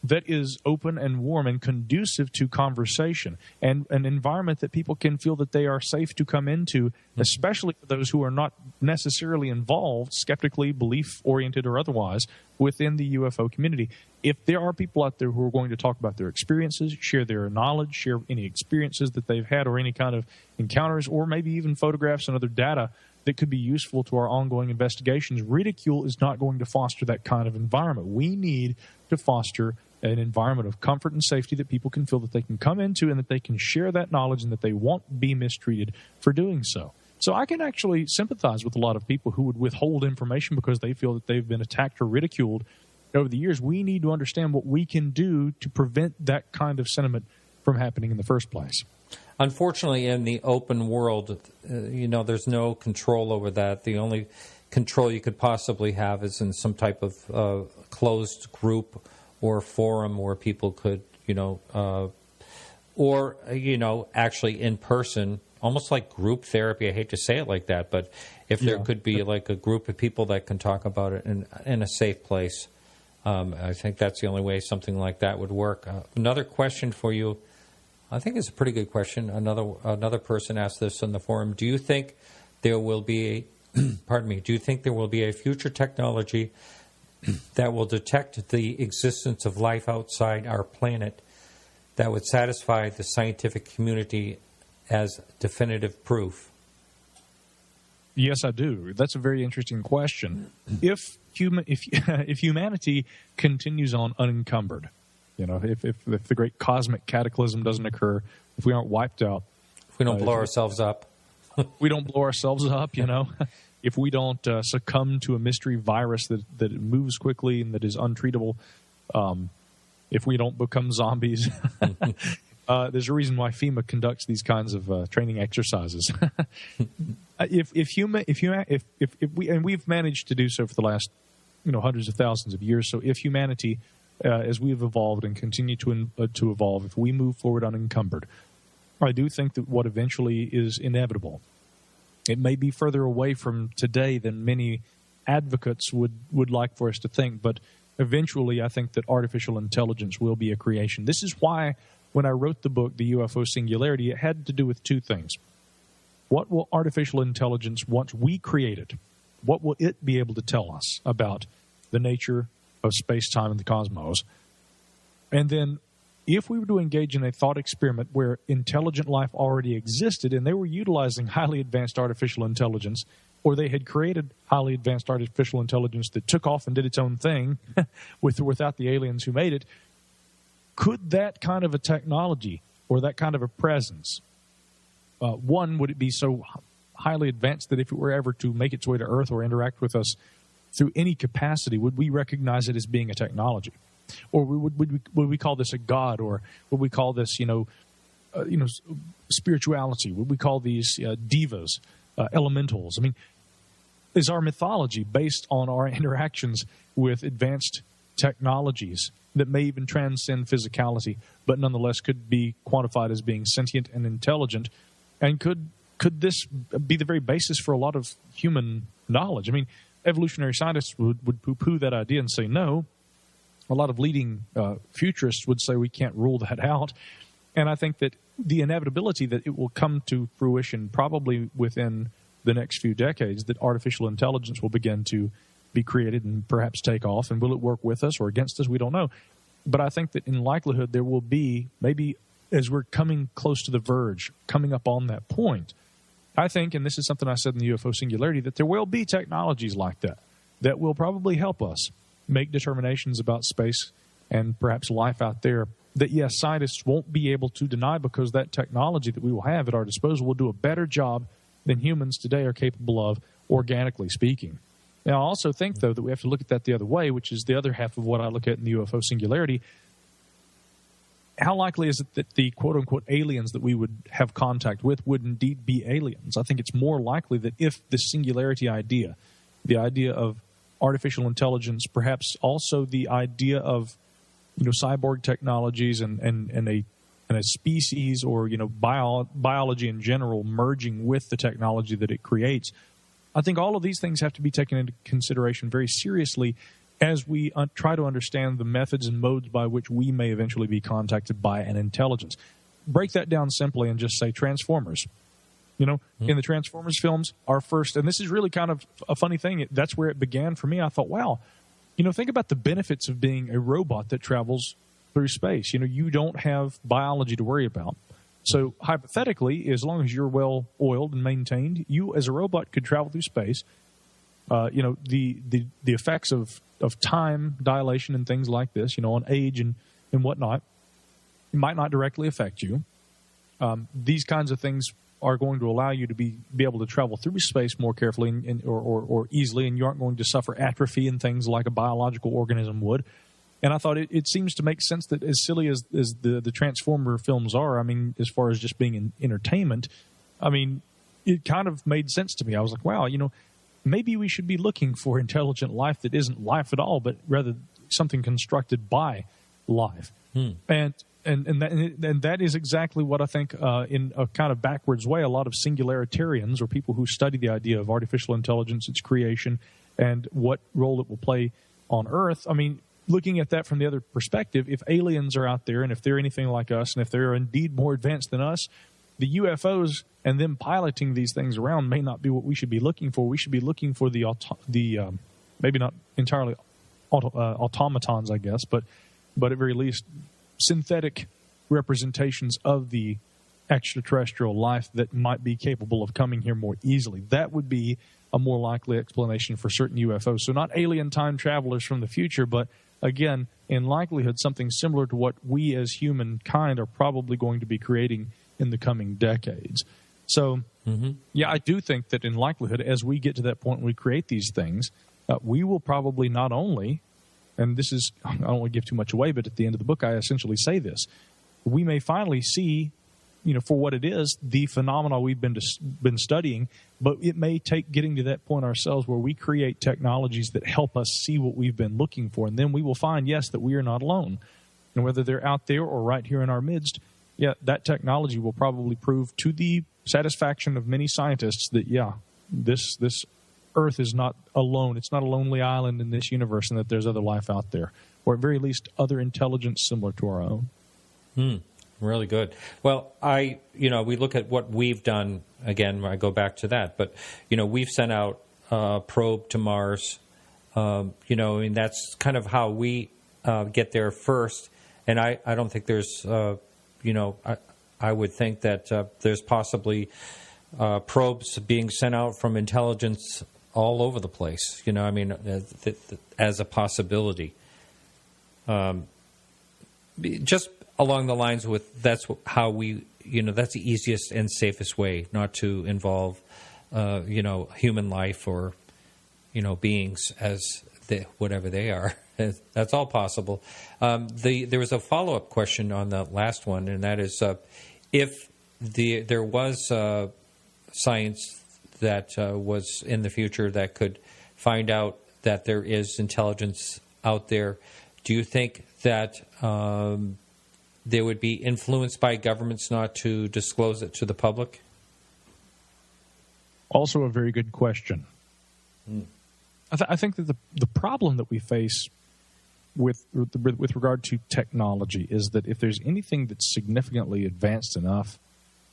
S9: that is open and warm and conducive to conversation, and an environment that people can feel that they are safe to come into, especially for those who are not necessarily involved, skeptically, belief-oriented or otherwise, within the UFO community. If there are people out there who are going to talk about their experiences, share their knowledge, share any experiences that they've had or any kind of encounters, or maybe even photographs and other data that could be useful to our ongoing investigations, ridicule is not going to foster that kind of environment. We need to foster an environment of comfort and safety that people can feel that they can come into and that they can share that knowledge and that they won't be mistreated for doing so. So I can actually sympathize with a lot of people who would withhold information because they feel that they've been attacked or ridiculed over the years. We need to understand what we can do to prevent that kind of sentiment from happening in the first place.
S6: Unfortunately, in the open world, there's no control over that. The only control you could possibly have is in some type of closed group or forum where people could, actually in person almost like group therapy. I hate to say it like that, but if there could be like a group of people that can talk about it in a safe place, I think that's the only way something like that would work. Another question for you, I think it's a pretty good question. Another person asked this on the forum. Do you think there will be do you think there will be a future technology that will detect the existence of life outside our planet that would satisfy the scientific community as definitive proof?
S9: Yes, I do. That's a very interesting question. If humanity continues on unencumbered, if the great cosmic cataclysm doesn't occur, if we aren't wiped out,
S6: if we don't blow ourselves up,
S9: we don't blow ourselves up, if we don't succumb to a mystery virus that moves quickly and that is untreatable, if we don't become zombies, there's a reason why FEMA conducts these kinds of training exercises. We've managed to do so for the last hundreds of thousands of years. So if humanity, as we have evolved and continue to evolve, if we move forward unencumbered, I do think that what eventually is inevitable, it may be further away from today than many advocates would like for us to think, but eventually I think that artificial intelligence will be a creation. This is why when I wrote the book, The UFO Singularity, it had to do with two things. What will artificial intelligence, once we create it, what will it be able to tell us about the nature of space-time and the cosmos? And then if we were to engage in a thought experiment where intelligent life already existed and they were utilizing highly advanced artificial intelligence, or they had created highly advanced artificial intelligence that took off and did its own thing without the aliens who made it, could that kind of a technology or that kind of a presence, would it be so highly advanced that if it were ever to make its way to Earth or interact with us through any capacity, would we recognize it as being a technology? Or would we call this a god? Or would we call this, spirituality? Would we call these divas, elementals? I mean, is our mythology based on our interactions with advanced technologies that may even transcend physicality, but nonetheless could be quantified as being sentient and intelligent? And could this be the very basis for a lot of human knowledge? I mean, evolutionary scientists would poo-poo that idea and say no. A lot of leading futurists would say we can't rule that out. And I think that the inevitability that it will come to fruition probably within the next few decades, that artificial intelligence will begin to be created and perhaps take off. And will it work with us or against us? We don't know. But I think that in likelihood there will be, maybe as we're coming close to the verge, coming up on that point, I think, and this is something I said in the UFO Singularity, that there will be technologies like that will probably help us make determinations about space and perhaps life out there that, yes, scientists won't be able to deny, because that technology that we will have at our disposal will do a better job than humans today are capable of, organically speaking. Now, I also think, though, that we have to look at that the other way, which is the other half of what I look at in the UFO Singularity. How likely is it that the quote-unquote aliens that we would have contact with would indeed be aliens? I think it's more likely that if this singularity idea, the idea of artificial intelligence, perhaps also the idea of cyborg technologies and a species or biology in general merging with the technology that it creates, I think all of these things have to be taken into consideration very seriously as we try to understand the methods and modes by which we may eventually be contacted by an intelligence. Break that down simply and just say Transformers. In the Transformers films, our first, and this is really kind of a funny thing, that's where it began for me. I thought, wow, think about the benefits of being a robot that travels through space. You don't have biology to worry about. So hypothetically, as long as you're well oiled and maintained, you as a robot could travel through space. The effects of time dilation and things like this, on age and whatnot, it might not directly affect you. These kinds of things are going to allow you to be able to travel through space more carefully or easily, and you aren't going to suffer atrophy and things like a biological organism would. And I thought it seems to make sense that as silly as the Transformer films are, I mean, as far as just being entertainment, I mean, it kind of made sense to me. I was like, wow, maybe we should be looking for intelligent life that isn't life at all, but rather something constructed by life. And And that is exactly what I think, in a kind of backwards way, a lot of singularitarians, or people who study the idea of artificial intelligence, its creation, and what role it will play on Earth. I mean, looking at that from the other perspective, if aliens are out there and if they're anything like us and if they're indeed more advanced than us, the UFOs and them piloting these things around may not be what we should be looking for. We should be looking for the maybe not entirely automatons, I guess, but at very least synthetic representations of the extraterrestrial life that might be capable of coming here more easily. That would be a more likely explanation for certain UFOs. So not alien time travelers from the future, but again, in likelihood, something similar to what we as humankind are probably going to be creating in the coming decades. So, yeah, I do think that in likelihood, as we get to that point when we create these things, we will probably not only, and this is, I don't want to give too much away, but at the end of the book, I essentially say this, we may finally see, for what it is, the phenomena we've been studying, but it may take getting to that point ourselves where we create technologies that help us see what we've been looking for, and then we will find, yes, that we are not alone. And whether they're out there or right here in our midst, yeah, that technology will probably prove to the satisfaction of many scientists that, yeah, this Earth is not alone. It's not a lonely island in this universe, and that there's other life out there, or at very least other intelligence similar to our own.
S6: Really good. Well, we look at what we've done. Again, I go back to that, but we've sent out a probe to Mars. And that's kind of how we get there first. And I don't think there's, I would think that there's possibly probes being sent out from intelligence all over the place. As a possibility. Just along the lines with that's how we, that's the easiest and safest way not to involve, human life or, beings as whatever they are. That's all possible. There was a follow-up question on the last one, and that is if there was science that was in the future that could find out that there is intelligence out there, do you think that they would be influenced by governments not to disclose it to the public?
S9: Also a very good question. I think that the problem that we face with regard to technology is that if there's anything that's significantly advanced enough,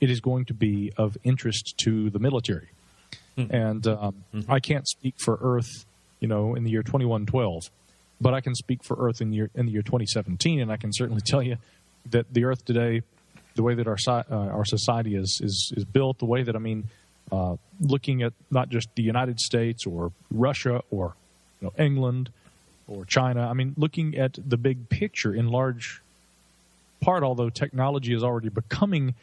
S9: it is going to be of interest to the military. And I can't speak for Earth, in the year 2112, but I can speak for Earth in the year 2017, and I can certainly tell you that the Earth today, the way that our society is built, the way that looking at not just the United States or Russia or England or China, looking at the big picture in large part, although technology is already becoming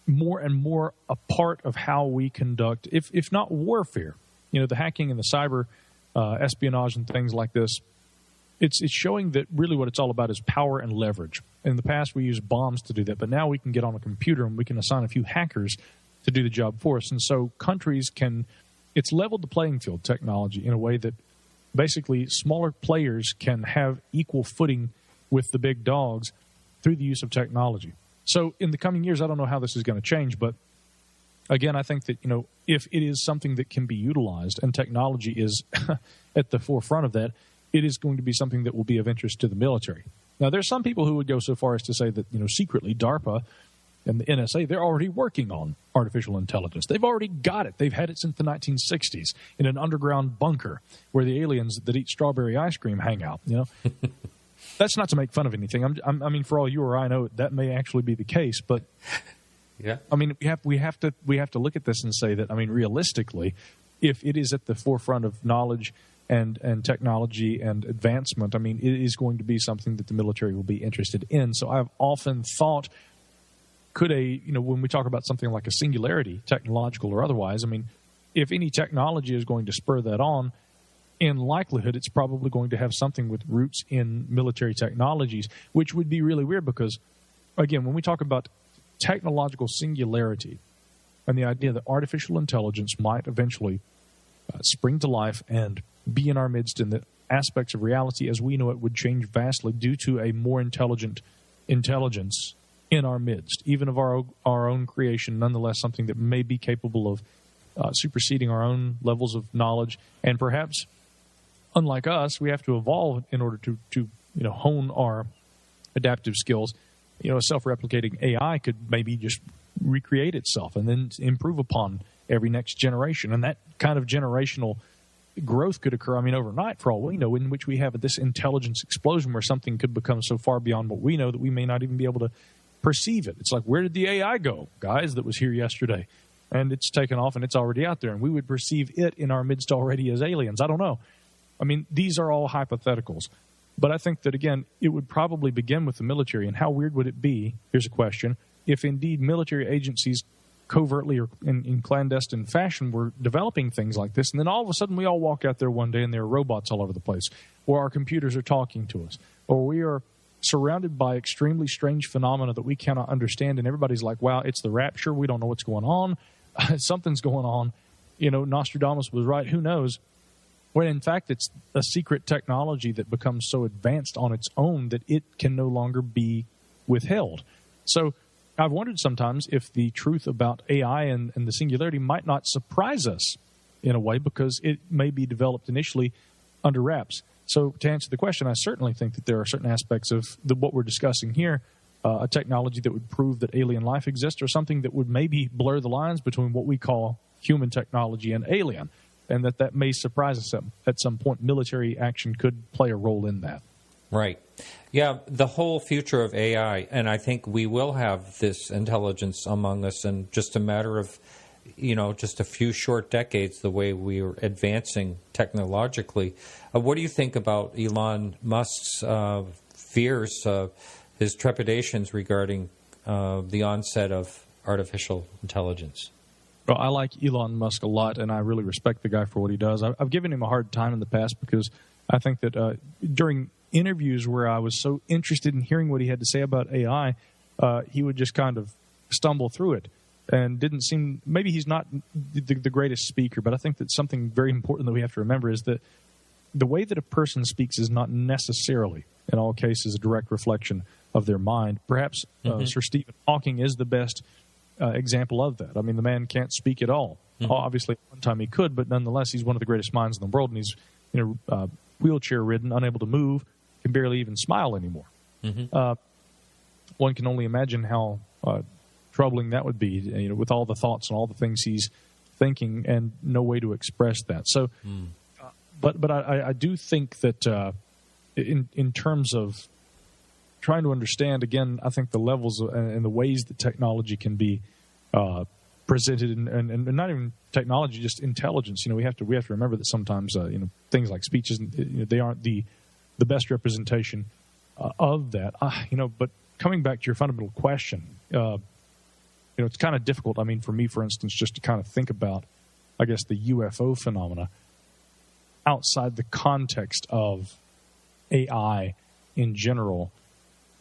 S9: more and more a part of how we conduct, if not warfare, the hacking and the cyber espionage and things like this. It's showing that really what it's all about is power and leverage. In the past, we used bombs to do that, but now we can get on a computer and we can assign a few hackers to do the job for us. And so countries it's leveled the playing field, technology, in a way that basically smaller players can have equal footing with the big dogs through the use of technology. So in the coming years, I don't know how this is going to change, but again, I think that, if it is something that can be utilized and technology is at the forefront of that, it is going to be something that will be of interest to the military. Now, there's some people who would go so far as to say that, secretly DARPA and the NSA, they're already working on artificial intelligence. They've already got it. They've had it since the 1960s in an underground bunker where the aliens that eat strawberry ice cream hang out, That's not to make fun of anything. For all you or I know, that may actually be the case. But yeah, we have to look at this and say that realistically, if it is at the forefront of knowledge and technology and advancement, it is going to be something that the military will be interested in. So I've often thought, could when we talk about something like a singularity, technological or otherwise, if any technology is going to spur that on, in likelihood, it's probably going to have something with roots in military technologies, which would be really weird because, again, when we talk about technological singularity and the idea that artificial intelligence might eventually spring to life and be in our midst, and the aspects of reality as we know it would change vastly due to a more intelligent intelligence in our midst, even of our own creation, nonetheless something that may be capable of superseding our own levels of knowledge. And perhaps, unlike us, we have to evolve in order to hone our adaptive skills. A self-replicating AI could maybe just recreate itself and then improve upon every next generation. And that kind of generational growth could occur, overnight for all we know, in which we have this intelligence explosion where something could become so far beyond what we know that we may not even be able to perceive it. It's like, where did the AI go, guys, that was here yesterday? And it's taken off and it's already out there, and we would perceive it in our midst already as aliens. I don't know. These are all hypotheticals. But I think that, again, it would probably begin with the military. And how weird would it be, here's a question, if indeed military agencies covertly or in clandestine fashion were developing things like this, and then all of a sudden we all walk out there one day and there are robots all over the place, or our computers are talking to us, or we are surrounded by extremely strange phenomena that we cannot understand, and everybody's like, wow, it's the rapture, we don't know what's going on, something's going on, Nostradamus was right, who knows, when in fact it's a secret technology that becomes so advanced on its own that it can no longer be withheld. So I've wondered sometimes if the truth about AI and the singularity might not surprise us in a way, because it may be developed initially under wraps. So to answer the question, I certainly think that there are certain aspects of what we're discussing here, a technology that would prove that alien life exists, or something that would maybe blur the lines between what we call human technology and alien, and that may surprise us at some point. Military action could play a role in that.
S6: Right. Yeah, the whole future of AI, and I think we will have this intelligence among us in just a matter of, just a few short decades, the way we are advancing technologically. What do you think about Elon Musk's fears, his trepidations regarding the onset of artificial intelligence?
S9: Well, I like Elon Musk a lot, and I really respect the guy for what he does. I've given him a hard time in the past because I think that during interviews where I was so interested in hearing what he had to say about AI, he would just kind of stumble through it and didn't seem, maybe he's not the greatest speaker, but I think that something very important that we have to remember is that the way that a person speaks is not necessarily, in all cases, a direct reflection of their mind. Perhaps Sir Stephen Hawking is the best example of that. The man can't speak at all. Obviously, at one time he could, but nonetheless, he's one of the greatest minds in the world, and he's wheelchair-ridden, unable to move, can barely even smile anymore. One can only imagine how troubling that would be, with all the thoughts and all the things he's thinking, and no way to express that. So, but I do think that in terms of trying to understand, again, I think the levels and the ways that technology can be presented, and not even technology, just intelligence. We have to remember that sometimes things like speeches, they aren't the best representation of that. But coming back to your fundamental question, it's kind of difficult. For me, for instance, just to kind of think about, I guess, the UFO phenomena outside the context of AI in general.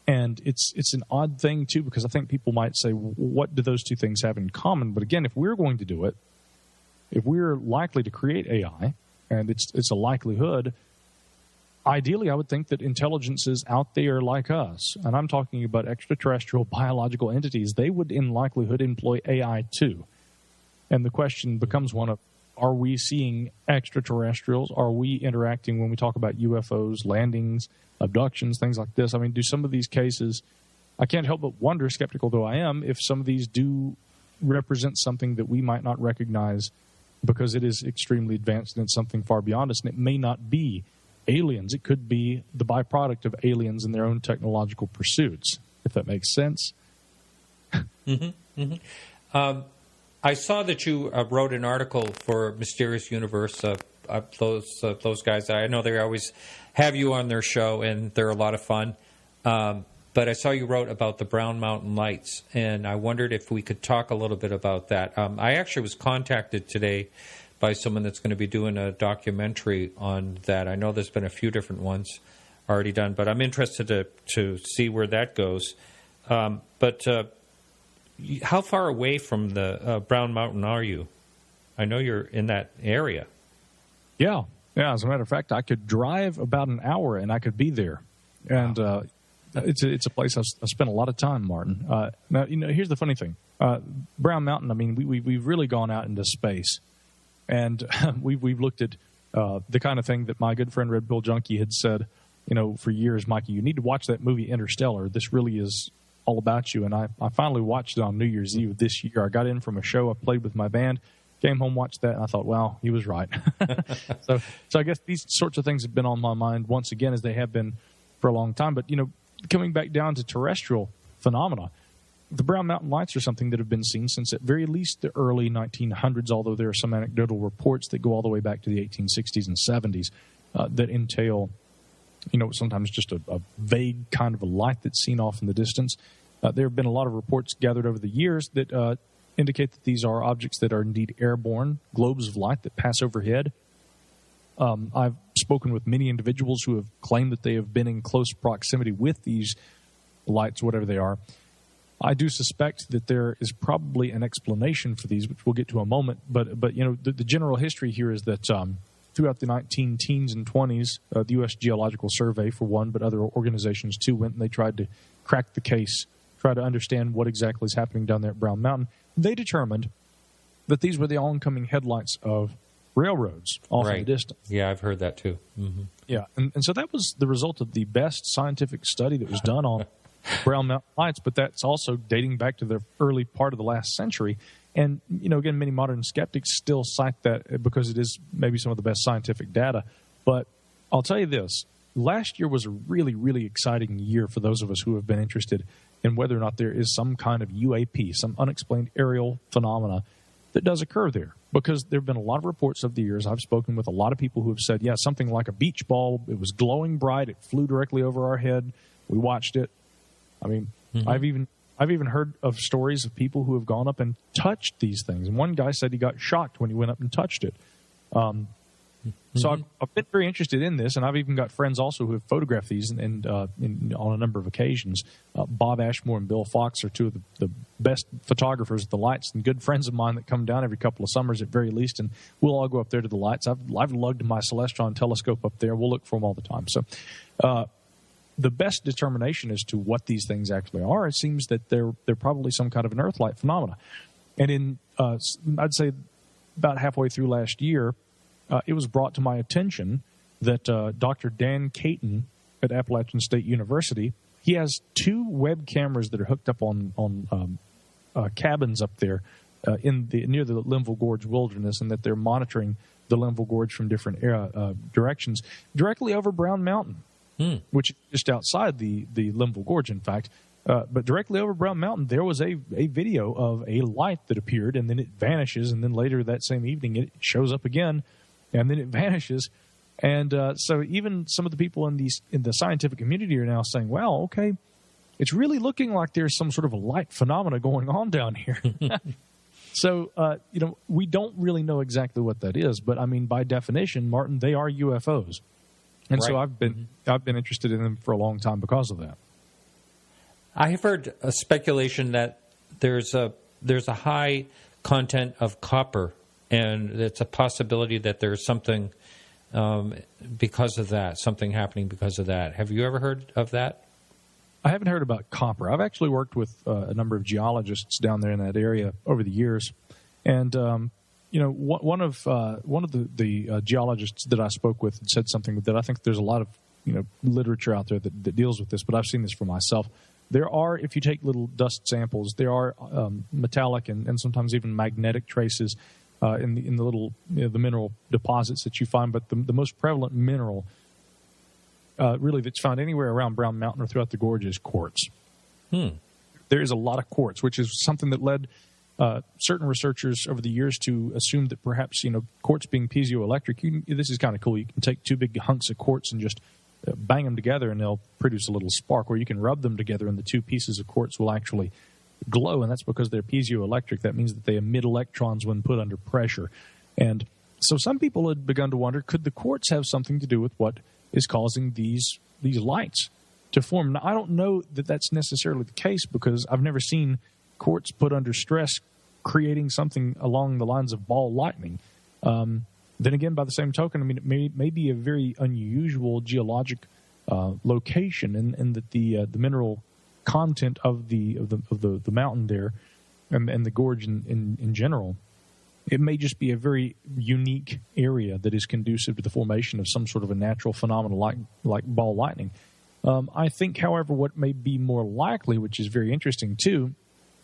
S9: And it's an odd thing, too, because I think people might say, what do those two things have in common? But again, if we're going to do it, if we're likely to create AI, and it's a likelihood, ideally I would think that intelligences out there like us, and I'm talking about extraterrestrial biological entities, they would in likelihood employ AI too. And the question becomes one of, are we seeing extraterrestrials? Are we interacting when we talk about UFOs, landings, abductions, things like this? Do some of these cases, I can't help but wonder, skeptical though I am, if some of these do represent something that we might not recognize because it is extremely advanced and it's something far beyond us, and it may not be aliens. It could be the byproduct of aliens in their own technological pursuits, if that makes sense.
S6: I saw that you wrote an article for Mysterious Universe. Those guys, I know they always have you on their show, and they're a lot of fun. But I saw you wrote about the Brown Mountain Lights, and I wondered if we could talk a little bit about that. I actually was contacted today by someone that's going to be doing a documentary on that. I know there's been a few different ones already done, but I'm interested to see where that goes. But how far away from the Brown Mountain are you? I know you're in that area. Yeah. As a matter of fact, I could drive about an hour and I could be there. And
S9: it's a place I've spent a lot of time, Martin. Now, here's the funny thing. Brown Mountain, I mean, we've really gone out into space, and we've looked at the kind of thing that my good friend Red Pill Junkie had said, for years, Mikey, you need to watch that movie Interstellar. This really is all about you. And I finally watched it on New Year's Eve this year. I got in from a show I played with my band, came home, watched that, and I thought, wow, he was right. So I guess these sorts of things have been on my mind once again, as they have been for a long time. But, coming back down to terrestrial phenomena, the Brown Mountain Lights are something that have been seen since at very least the early 1900s, although there are some anecdotal reports that go all the way back to the 1860s and 70s that entail, sometimes just a vague kind of a light that's seen off in the distance. There have been a lot of reports gathered over the years that indicate that these are objects that are indeed airborne, globes of light that pass overhead. I've spoken with many individuals who have claimed that they have been in close proximity with these lights, whatever they are. I do suspect that there is probably an explanation for these, which we'll get to in a moment. But the general history here is that throughout the 1910s and 20s, the U.S. Geological Survey, for one, but other organizations too, went and they tried to crack the case, try to understand what exactly is happening down there at Brown Mountain. They determined that these were the oncoming headlights of railroads off in the distance.
S6: Yeah, I've heard that too. Mm-hmm.
S9: Yeah, and so that was the result of the best scientific study that was done on Brown Mountain Lights, but that's also dating back to the early part of the last century. And, again, many modern skeptics still cite that because it is maybe some of the best scientific data. But I'll tell you this, last year was a really, really exciting year for those of us who have been interested in whether or not there is some kind of UAP, some unexplained aerial phenomena that does occur there. Because there have been a lot of reports over the years. I've spoken with a lot of people who have said, yeah, something like a beach ball. It was glowing bright. It flew directly over our head. We watched it. I mean, I've even heard of stories of people who have gone up and touched these things. And one guy said he got shocked when he went up and touched it. So I've been very interested in this, and I've even got friends also who have photographed these and on a number of occasions. Bob Ashmore and Bill Fox are two of the best photographers at the lights and good friends of mine that come down every couple of summers at very least, and we'll all go up there to the lights. I've lugged my Celestron telescope up there. We'll look for them all the time. So the best determination as to what these things actually are, it seems that they're probably some kind of an Earth-like phenomena. And in I'd say about halfway through last year, it was brought to my attention that Dr. Dan Caton at Appalachian State University, he has 2 web cameras that are hooked up on cabins up there near the Linville Gorge Wilderness, and that they're monitoring the Linville Gorge from different directions directly over Brown Mountain, which is just outside the Linville Gorge, in fact. But directly over Brown Mountain, there was a video of a light that appeared, and then it vanishes, and then later that same evening it shows up again, and then it vanishes. And so even some of the people in the scientific community are now saying, well, okay, it's really looking like there's some sort of a light phenomena going on down here. So, we don't really know exactly what that is. But, I mean, by definition, Martin, they are UFOs. And so I've been interested in them for a long time because of that.
S6: I have heard a speculation that there's a high content of copper, and it's a possibility that there's something because of that, something happening because of that. Have you ever heard of that?
S9: I haven't heard about copper. I've actually worked with a number of geologists down there in that area over the years, and one of the geologists that I spoke with said something that I think there's a lot of literature out there that deals with this, but I've seen this for myself. There are, if you take little dust samples, there are metallic and sometimes even magnetic traces in the little the mineral deposits that you find. But the most prevalent mineral, really, that's found anywhere around Brown Mountain or throughout the gorge is quartz. There is a lot of quartz, which is something that led certain researchers over the years to assume that perhaps quartz being piezoelectric. This is kind of cool. You can take 2 big hunks of quartz and just bang them together, and they'll produce a little spark, or you can rub them together and the 2 pieces of quartz will actually glow, and that's because they're piezoelectric. That means that they emit electrons when put under pressure. And so some people had begun to wonder, could the quartz have something to do with what is causing these lights to form? Now, I don't know that that's necessarily the case, because I've never seen quartz put under stress creating something along the lines of ball lightning. Then again, by the same token, I mean, it may be a very unusual geologic location, and that the mineral content of the mountain there and the gorge in general, it may just be a very unique area that is conducive to the formation of some sort of a natural phenomenon like ball lightning. I think, however, what may be more likely, which is very interesting too,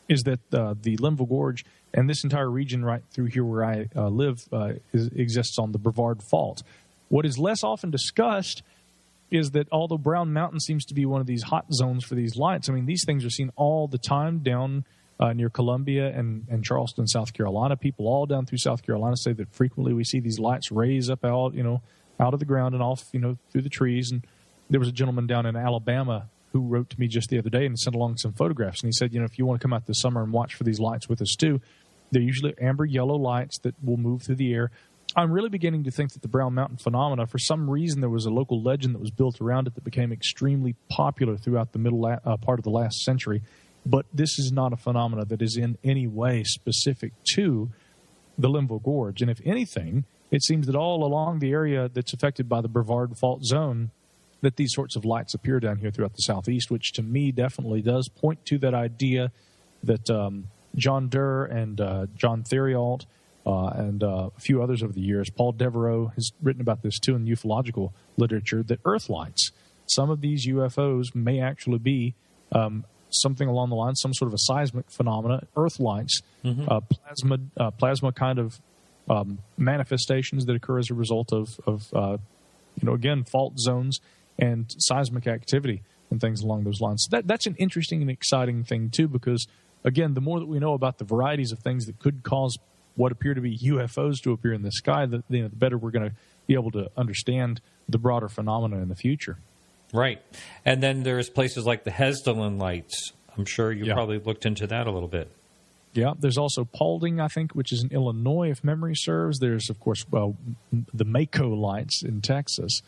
S9: is that the Linville Gorge and this entire region right through here where I live exists on the Brevard Fault. What is less often discussed is that although Brown Mountain seems to be one of these hot zones for these lights, I mean, these things are seen all the time down near Columbia and Charleston, South Carolina. People all down through South Carolina say that frequently we see these lights raise up out of the ground and off, through the trees. And there was a gentleman down in Alabama who wrote to me just the other day and sent along some photographs. And he said, if you want to come out this summer and watch for these lights with us too, they're usually amber yellow lights that will move through the air. I'm really beginning to think that the Brown Mountain phenomena, for some reason, there was a local legend that was built around it that became extremely popular throughout the middle part of the last century. But this is not a phenomena that is in any way specific to the Linville Gorge. And if anything, it seems that all along the area that's affected by the Brevard Fault Zone, that these sorts of lights appear down here throughout the southeast, which to me definitely does point to that idea that John Durr and John Theriault and a few others over the years, Paul Devereaux has written about this too in ufological literature, that Earth lights, some of these UFOs may actually be something along the lines, some sort of a seismic phenomena, Earth lights, plasma kind of manifestations that occur as a result of again, fault zones and seismic activity and things along those lines. So that's an interesting and exciting thing too, because again, the more that we know about the varieties of things that could cause what appear to be UFOs to appear in the sky, the better we're going to be able to understand the broader phenomena in the future.
S6: Right. And then there's places like the Hessdalen lights. I'm sure you probably looked into that a little bit.
S9: Yeah, there's also Paulding, I think, which is in Illinois, if memory serves. There's, of course, the Mako lights in Texas.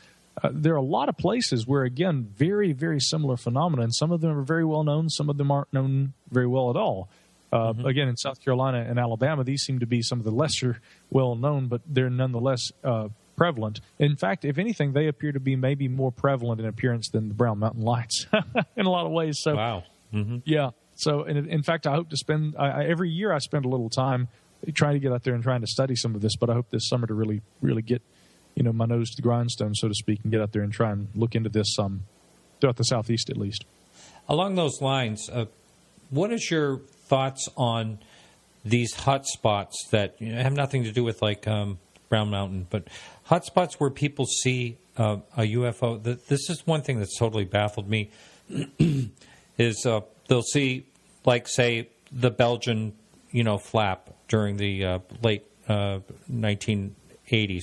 S9: There are a lot of places where, again, very, very similar phenomena, and some of them are very well known, some of them aren't known very well at all. Again, in South Carolina and Alabama, these seem to be some of the lesser well-known, but they're nonetheless prevalent. In fact, if anything, they appear to be maybe more prevalent in appearance than the Brown Mountain lights in a lot of ways. So,
S6: wow.
S9: Yeah. So, in fact, I hope to spend every year I spend a little time trying to get out there and trying to study some of this, but I hope this summer to really, really get my nose to the grindstone, so to speak, and get out there and try and look into this throughout the Southeast at least.
S6: Along those lines, what is your thoughts on these hot spots that have nothing to do with like Brown Mountain, but hot spots where people see a UFO? This is one thing that's totally baffled me, is they'll see, like, say, the Belgian, flap during the late 1980s,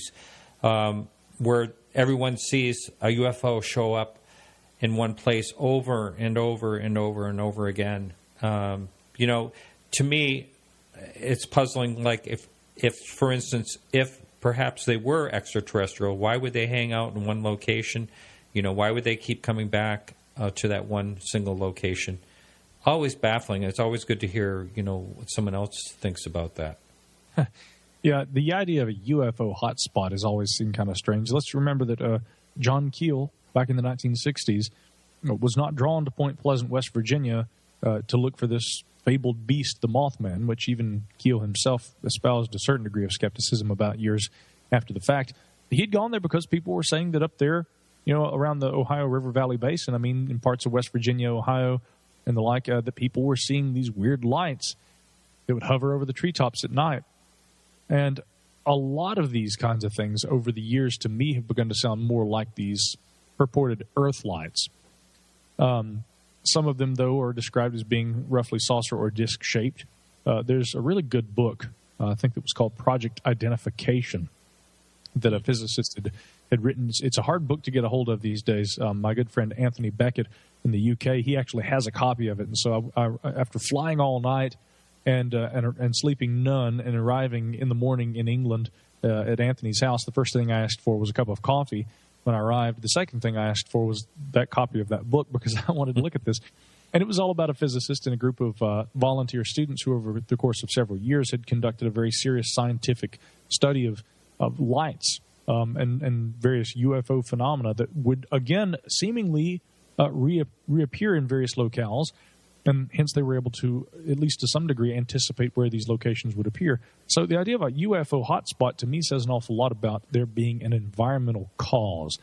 S6: where everyone sees a UFO show up in one place over and over and over and over again. To me, it's puzzling. Like, if for instance, if perhaps they were extraterrestrial, why would they hang out in one location? Why would they keep coming back to that one single location? Always baffling. It's always good to hear, what someone else thinks about that.
S9: Yeah, the idea of a UFO hotspot has always seemed kind of strange. Let's remember that John Keel, back in the 1960s, was not drawn to Point Pleasant, West Virginia, to look for this fabled beast, the Mothman, which even Keel himself espoused a certain degree of skepticism about years after the fact. He'd gone there because people were saying that up there, around the Ohio River Valley Basin, in parts of West Virginia, Ohio, and the like, that people were seeing these weird lights that would hover over the treetops at night. And a lot of these kinds of things over the years, to me, have begun to sound more like these purported Earth lights. Some of them, though, are described as being roughly saucer or disc-shaped. There's a really good book, I think that was called Project Identification, that a physicist had written. It's a hard book to get a hold of these days. My good friend Anthony Beckett in the UK, he actually has a copy of it. And so I after flying all night and sleeping none and arriving in the morning in England at Anthony's house, the first thing I asked for was a cup of coffee. When I arrived, the second thing I asked for was that copy of that book, because I wanted to look at this. And it was all about a physicist and a group of volunteer students who, over the course of several years, had conducted a very serious scientific study of lights and various UFO phenomena that would, again, seemingly reappear in various locales, and hence they were able to, at least to some degree, anticipate where these locations would appear. So the idea of a UFO hotspot, to me, says an awful lot about there being an environmental cause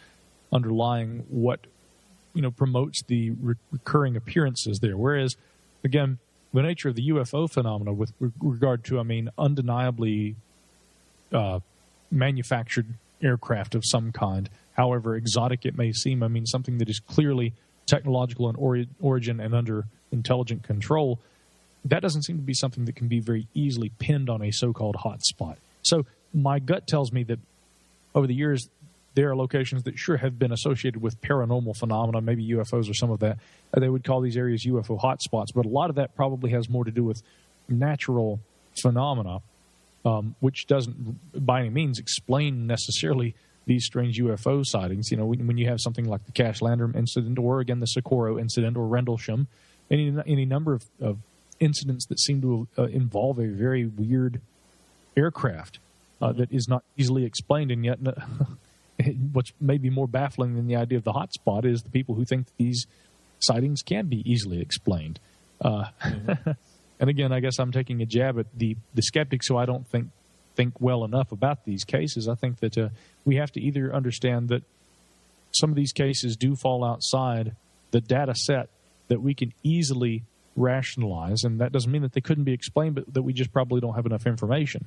S9: underlying what promotes the recurring appearances there. Whereas, again, the nature of the UFO phenomena with regard to, undeniably manufactured aircraft of some kind, however exotic it may seem, something that is clearly technological in origin and under intelligent control, that doesn't seem to be something that can be very easily pinned on a so-called hotspot. So my gut tells me that over the years, there are locations that sure have been associated with paranormal phenomena, maybe UFOs or some of that. They would call these areas UFO hotspots, but a lot of that probably has more to do with natural phenomena, which doesn't by any means explain necessarily these strange UFO sightings. When you have something like the Cash Landrum incident, or again the Socorro incident, or Rendlesham, any number of incidents that seem to involve a very weird aircraft that is not easily explained, and yet what's maybe more baffling than the idea of the hotspot is the people who think that these sightings can be easily explained. And again, I guess I'm taking a jab at the skeptics who I don't think well enough about these cases. I think that we have to either understand that some of these cases do fall outside the data set that we can easily rationalize, and that doesn't mean that they couldn't be explained, but that we just probably don't have enough information.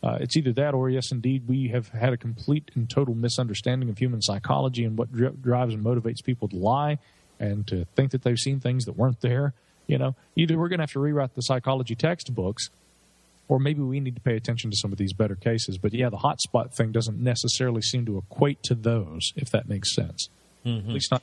S9: It's either that, or yes, indeed, we have had a complete and total misunderstanding of human psychology and what drives and motivates people to lie and to think that they've seen things that weren't there. Either we're going to have to rewrite the psychology textbooks, or maybe we need to pay attention to some of these better cases. But yeah, the hotspot thing doesn't necessarily seem to equate to those, if that makes sense.
S6: Mm-hmm.
S9: At least not.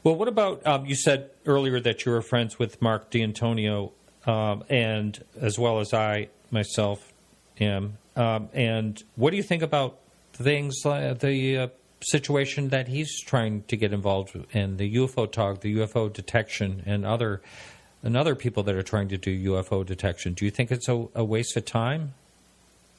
S6: Well, what about, you said earlier that you were friends with Mark D'Antonio, and as well as I myself am. And what do you think about things like the situation that he's trying to get involved in, the UFO talk, the UFO detection, and other people that are trying to do UFO detection? Do you think it's a waste of time?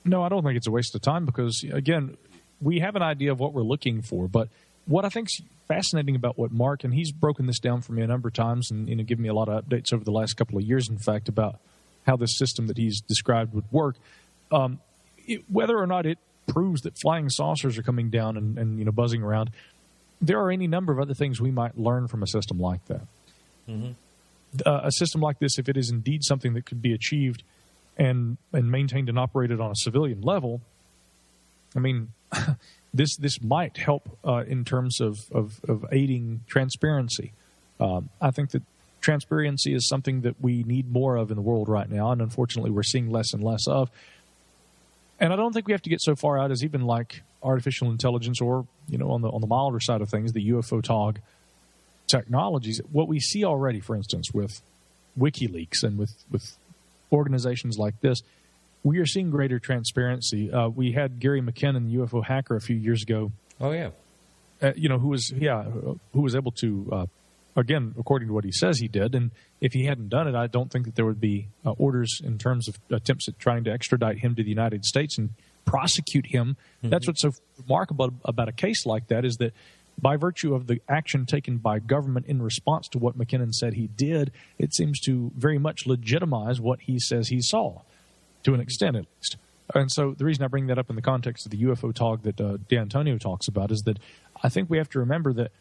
S9: No, I don't think it's a waste of time because, again, we have an idea of what we're looking for. But what I think's fascinating about what Mark, and he's broken this down for me a number of times and given me a lot of updates over the last couple of years, in fact, about how this system that he's described would work. Whether or not it proves that flying saucers are coming down and buzzing around, there are any number of other things we might learn from a system like that. Mm-hmm. A system like this, if it is indeed something that could be achieved and maintained and operated on a civilian level, this might help in terms of aiding transparency. I think that transparency is something that we need more of in the world right now, and unfortunately we're seeing less and less of. And I don't think we have to get so far out as even like artificial intelligence or, on the milder side of things, the UFO TOG technologies. What we see already, for instance, with WikiLeaks and with organizations like this, we are seeing greater transparency. We had Gary McKinnon, the UFO hacker, a few years ago.
S6: Oh, yeah.
S9: Who was able to, again, according to what he says he did, and if he hadn't done it, I don't think that there would be orders in terms of attempts at trying to extradite him to the United States and prosecute him. Mm-hmm. That's what's so remarkable about a case like that, is that by virtue of the action taken by government in response to what McKinnon said he did, it seems to very much legitimize what he says he saw, to an extent at least. And so the reason I bring that up in the context of the UFO talk that D'Antonio talks about is that I think we have to remember that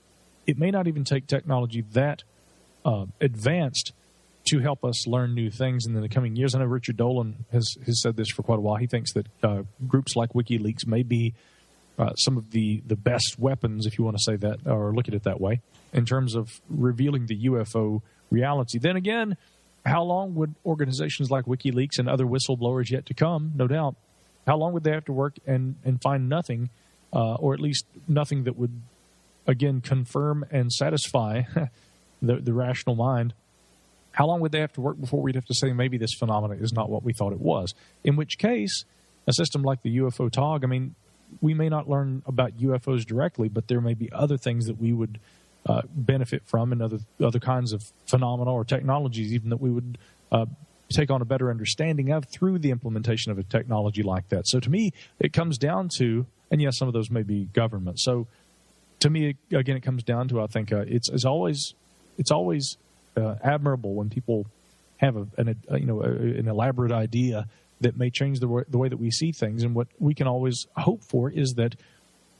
S9: it may not even take technology that advanced to help us learn new things in the coming years. I know Richard Dolan has said this for quite a while. He thinks that groups like WikiLeaks may be some of the best weapons, if you want to say that, or look at it that way, in terms of revealing the UFO reality. Then again, how long would organizations like WikiLeaks and other whistleblowers yet to come, no doubt, how long would they have to work and find nothing, or at least nothing that would, again, confirm and satisfy the rational mind? How long would they have to work before we'd have to say maybe this phenomenon is not what we thought it was? In which case, a system like the UFO TOG, we may not learn about UFOs directly, but there may be other things that we would benefit from, and other kinds of phenomena or technologies even that we would take on a better understanding of through the implementation of a technology like that. So to me, it comes down to And yes, some of those may be government. So to me, again, it comes down to, I think it's always admirable when people have an elaborate idea that may change the way that we see things. And what we can always hope for is that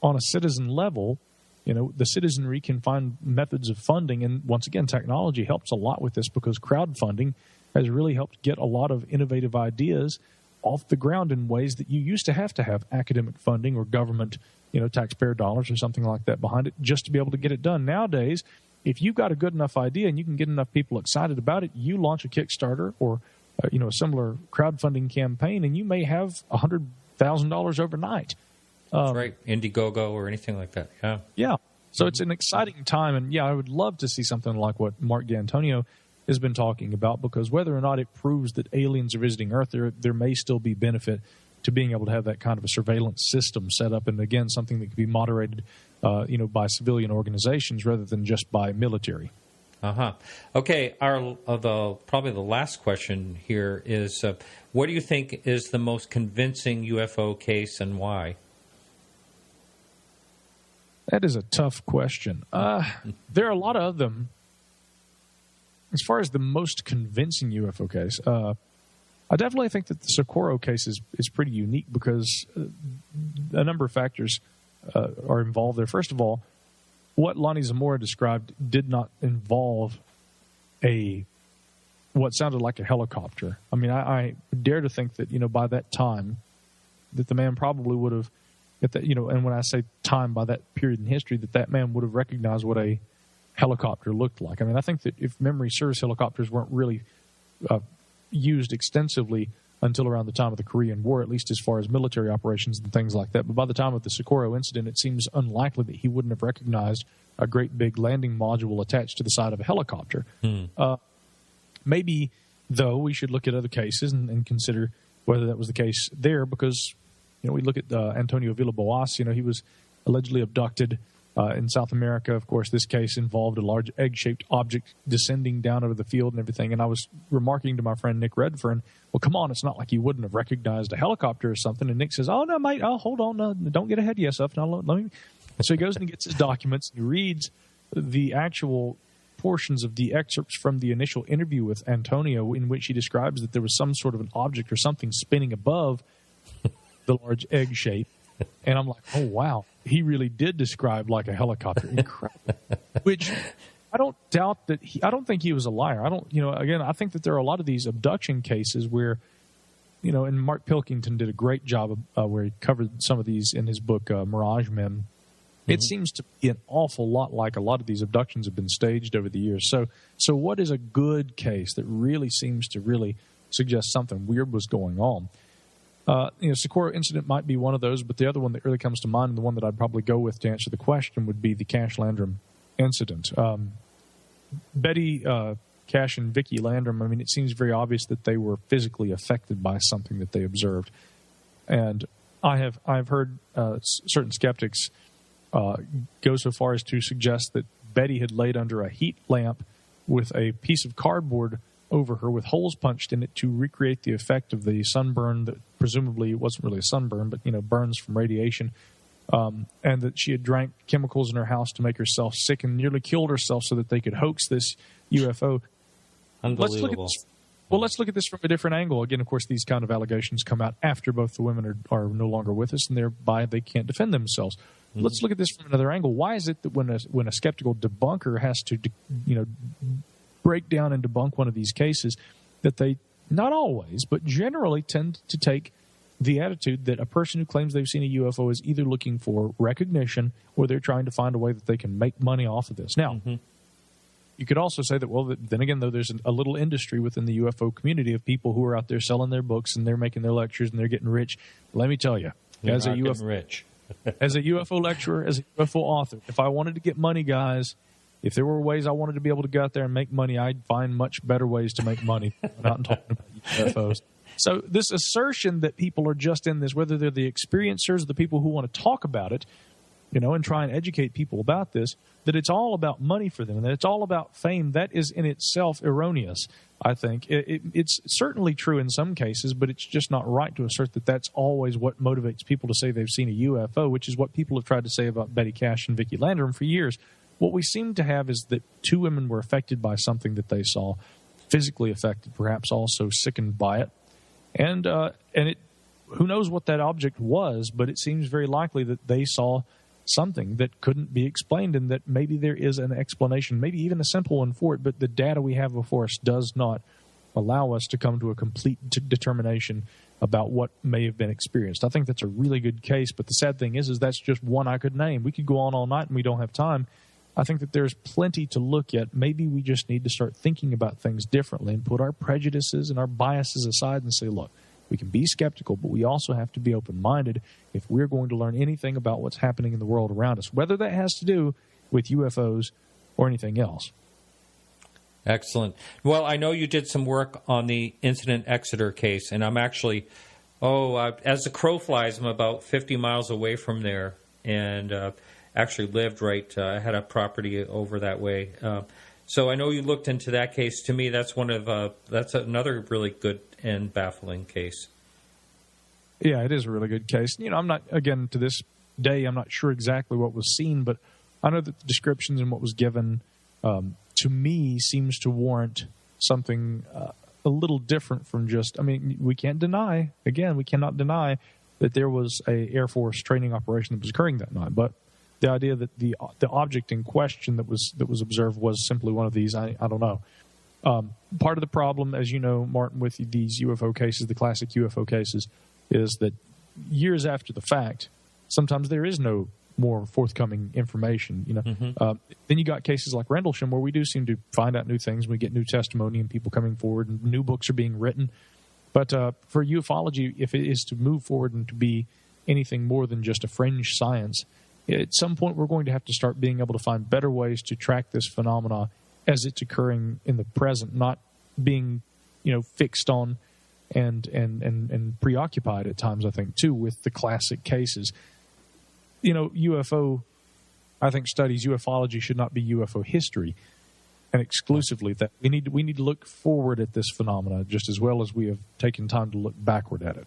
S9: on a citizen level, the citizenry can find methods of funding. And once again, technology helps a lot with this, because crowdfunding has really helped get a lot of innovative ideas off the ground in ways that you used to have academic funding or government, taxpayer dollars or something like that behind it just to be able to get it done. Nowadays, if you've got a good enough idea and you can get enough people excited about it, you launch a Kickstarter or a similar crowdfunding campaign, and you may have $100,000 overnight.
S6: That's right, Indiegogo or anything like that. Yeah.
S9: Yeah. So it's an exciting time, and I would love to see something like what Mark D'Antonio has been talking about, because whether or not it proves that aliens are visiting Earth, there may still be benefit to being able to have that kind of a surveillance system set up, and again, something that could be moderated, by civilian organizations rather than just by military.
S6: Okay, probably the last question here is, what do you think is the most convincing UFO case and why?
S9: That is a tough question. There are a lot of them. As far as the most convincing UFO case, I definitely think that the Socorro case is pretty unique, because a number of factors are involved there. First of all, what Lonnie Zamora described did not involve what sounded like a helicopter. I mean, I dare to think that, by that time, that the man probably would have, and when I say time, by that period in history, that man would have recognized what a helicopter looked like. I mean, I think that if memory serves, helicopters weren't really used extensively until around the time of the Korean War, at least as far as military operations and things like that. But by the time of the Socorro incident, it seems unlikely that he wouldn't have recognized a great big landing module attached to the side of a helicopter. Maybe, though, we should look at other cases and consider whether that was the case there, because we look at Antonio Villas-Boas. He was allegedly abducted in South America. Of course, this case involved a large egg-shaped object descending down over the field and everything. And I was remarking to my friend Nick Redfern, well, come on, it's not like you wouldn't have recognized a helicopter or something. And Nick says, oh, no, mate, hold on. Don't get ahead of yourself. Now, let me. So he goes and he gets his documents and he reads the actual portions of the excerpts from the initial interview with Antonio, in which he describes that there was some sort of an object or something spinning above the large egg shape. And I'm like, oh, wow. He really did describe like a helicopter. Incredible. Which I don't doubt that I don't think he was a liar. Again, I think that there are a lot of these abduction cases where, and Mark Pilkington did a great job where he covered some of these in his book, Mirage Men. It seems to be an awful lot like a lot of these abductions have been staged over the years. So what is a good case that really seems to really suggest something weird was going on? Socorro incident might be one of those, but the other one that really comes to mind, and the one that I'd probably go with to answer the question, would be the Cash Landrum incident. Betty Cash and Vicky Landrum, I mean, it seems very obvious that they were physically affected by something that they observed. And I've heard certain skeptics go so far as to suggest that Betty had laid under a heat lamp with a piece of cardboard over her with holes punched in it to recreate the effect of the sunburn that presumably it wasn't really a sunburn, but burns from radiation, and that she had drank chemicals in her house to make herself sick and nearly killed herself so that they could hoax this UFO.
S6: Unbelievable.
S9: Let's look at this from a different angle. Again, of course, these kind of allegations come out after both the women are no longer with us, and thereby they can't defend themselves. Let's look at this from another angle. Why is it that when a skeptical debunker has to break down and debunk one of these cases, that they not always, but generally tend to take the attitude that a person who claims they've seen a UFO is either looking for recognition or they're trying to find a way that they can make money off of this. Now, you could also say that, well, then again, though, there's a little industry within the UFO community of people who are out there selling their books and they're making their lectures and they're getting rich. Let me tell you, as a UFO lecturer, as a UFO author, if I wanted to get money, guys, if there were ways I wanted to be able to go out there and make money, I'd find much better ways to make money than out and talking about UFOs. So this assertion that people are just in this, whether they're the experiencers or the people who want to talk about it, and try and educate people about this, that it's all about money for them, and that it's all about fame. That is in itself erroneous, I think. It's certainly true in some cases, but it's just not right to assert that that's always what motivates people to say they've seen a UFO, which is what people have tried to say about Betty Cash and Vicki Landrum for years. What we seem to have is that two women were affected by something that they saw, physically affected, perhaps also sickened by it. And who knows what that object was, but it seems very likely that they saw something that couldn't be explained, and that maybe there is an explanation, maybe even a simple one for it, but the data we have before us does not allow us to come to a complete determination about what may have been experienced. I think that's a really good case, but the sad thing is that's just one I could name. We could go on all night and we don't have time. I think that there's plenty to look at. Maybe we just need to start thinking about things differently and put our prejudices and our biases aside and say, look, we can be skeptical, but we also have to be open-minded if we're going to learn anything about what's happening in the world around us, whether that has to do with UFOs or anything else.
S6: Excellent. Well, I know you did some work on the Incident Exeter case, and I'm actually, as the crow flies, I'm about 50 miles away from there, and actually lived right, I had a property over that way. So I know you looked into that case. To me, that's that's another really good and baffling case.
S9: Yeah, it is a really good case. I'm not, again, to this day, I'm not sure exactly what was seen, but I know that the descriptions and what was given, to me, seems to warrant something a little different from just, we cannot deny that there was a Air Force training operation that was occurring that night, but the idea that the object in question that was observed was simply one of these, I don't know. Part of the problem, as you know, Martin, with these UFO cases, the classic UFO cases, is that years after the fact, sometimes there is no more forthcoming information. Then you got cases like Rendlesham, where we do seem to find out new things. We get new testimony and people coming forward, and new books are being written. But for ufology, if it is to move forward and to be anything more than just a fringe science, at some point we're going to have to start being able to find better ways to track this phenomena as it's occurring in the present, not being, fixed on and preoccupied at times, I think, too, with the classic cases. UFO, I think, studies, ufology should not be UFO history, and exclusively that. We need to look forward at this phenomena just as well as we have taken time to look backward at it.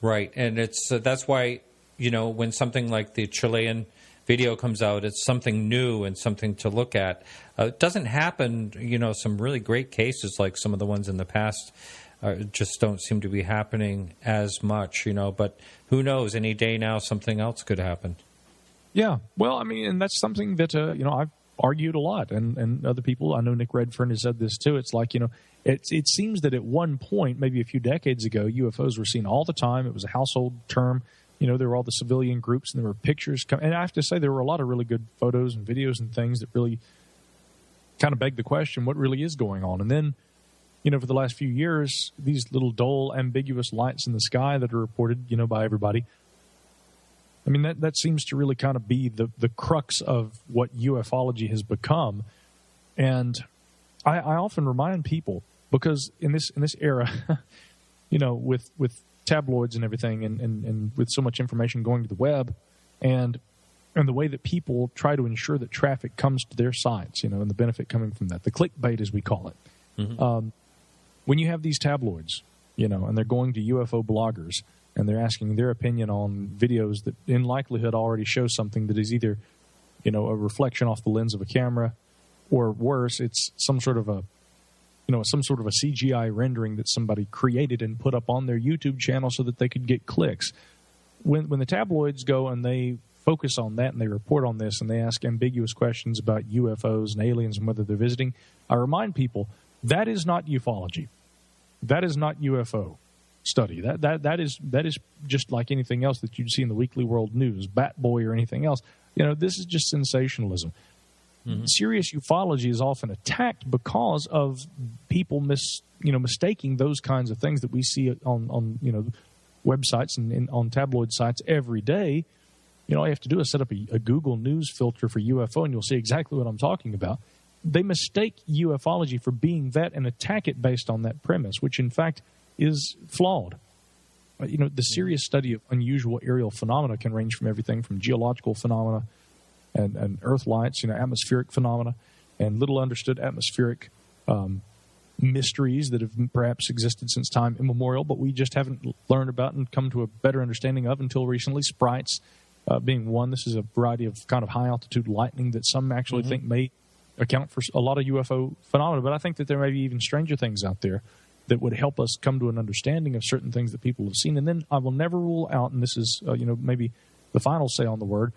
S9: Right,
S6: and it's that's why, when something like the Chilean video comes out, it's something new and something to look at. It doesn't happen, some really great cases like some of the ones in the past just don't seem to be happening as much, but who knows, any day now something else could happen.
S9: Yeah, well, and that's something that, I've argued a lot, and other people, I know Nick Redfern has said this too, it's like, it seems that at one point, maybe a few decades ago, UFOs were seen all the time. It was a household term. There were all the civilian groups, and there were pictures. And I have to say, there were a lot of really good photos and videos and things that really kind of beg the question, what really is going on? And then, for the last few years, these little dull, ambiguous lights in the sky that are reported, by everybody, that seems to really kind of be the crux of what ufology has become. And I often remind people, because in this era, with tabloids and everything, and with so much information going to the web, and the way that people try to ensure that traffic comes to their sites, and the benefit coming from that, the clickbait as we call it. Mm-hmm. When you have these tabloids, and they're going to UFO bloggers, and they're asking their opinion on videos that in likelihood already show something that is either, a reflection off the lens of a camera, or worse, it's some sort of a CGI rendering that somebody created and put up on their YouTube channel so that they could get clicks. When the tabloids go and they focus on that and they report on this and they ask ambiguous questions about UFOs and aliens and whether they're visiting, I remind people that is not ufology. That is not UFO study. That is just like anything else that you'd see in the Weekly World News, Bat Boy or anything else. This is just sensationalism. Mm-hmm. Serious ufology is often attacked because of people mistaking those kinds of things that we see on websites and on tabloid sites every day. All you have to do is set up a Google News filter for UFO, and you'll see exactly what I'm talking about. They mistake ufology for being that and attack it based on that premise, which in fact is flawed. the serious study of unusual aerial phenomena can range from everything from geological phenomena and earth lights, atmospheric phenomena, and little understood atmospheric mysteries that have perhaps existed since time immemorial, but we just haven't learned about and come to a better understanding of until recently. Sprites being one. This is a variety of kind of high-altitude lightning that some actually think may account for a lot of UFO phenomena, but I think that there may be even stranger things out there that would help us come to an understanding of certain things that people have seen. And then I will never rule out, and this is maybe the final say on the word,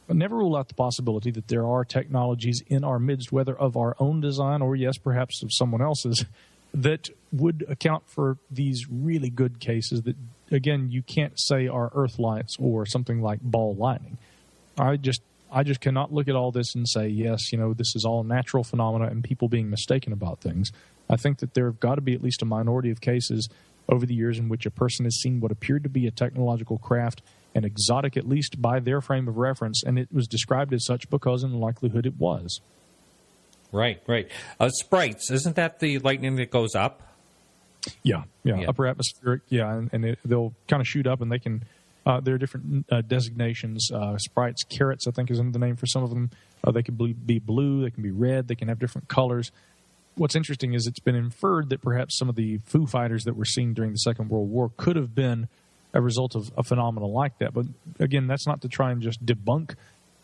S9: but never rule out the possibility that there are technologies in our midst, whether of our own design or, yes, perhaps of someone else's, that would account for these really good cases that, again, you can't say are Earth lights or something like ball lightning. I just cannot look at all this and say, yes, this is all natural phenomena and people being mistaken about things. I think that there have got to be at least a minority of cases over the years in which a person has seen what appeared to be a technological craft, and exotic at least by their frame of reference, and it was described as such because in likelihood it was.
S6: Right. Sprites, isn't that the lightning that goes up?
S9: Yeah. Upper atmospheric, and they'll kind of shoot up, and they can, there are different designations. Sprites, carrots, I think is the name for some of them. They can be blue, they can be red, they can have different colors. What's interesting is it's been inferred that perhaps some of the Foo Fighters that were seen during the Second World War could have been a result of a phenomenon like that. But again, that's not to try and just debunk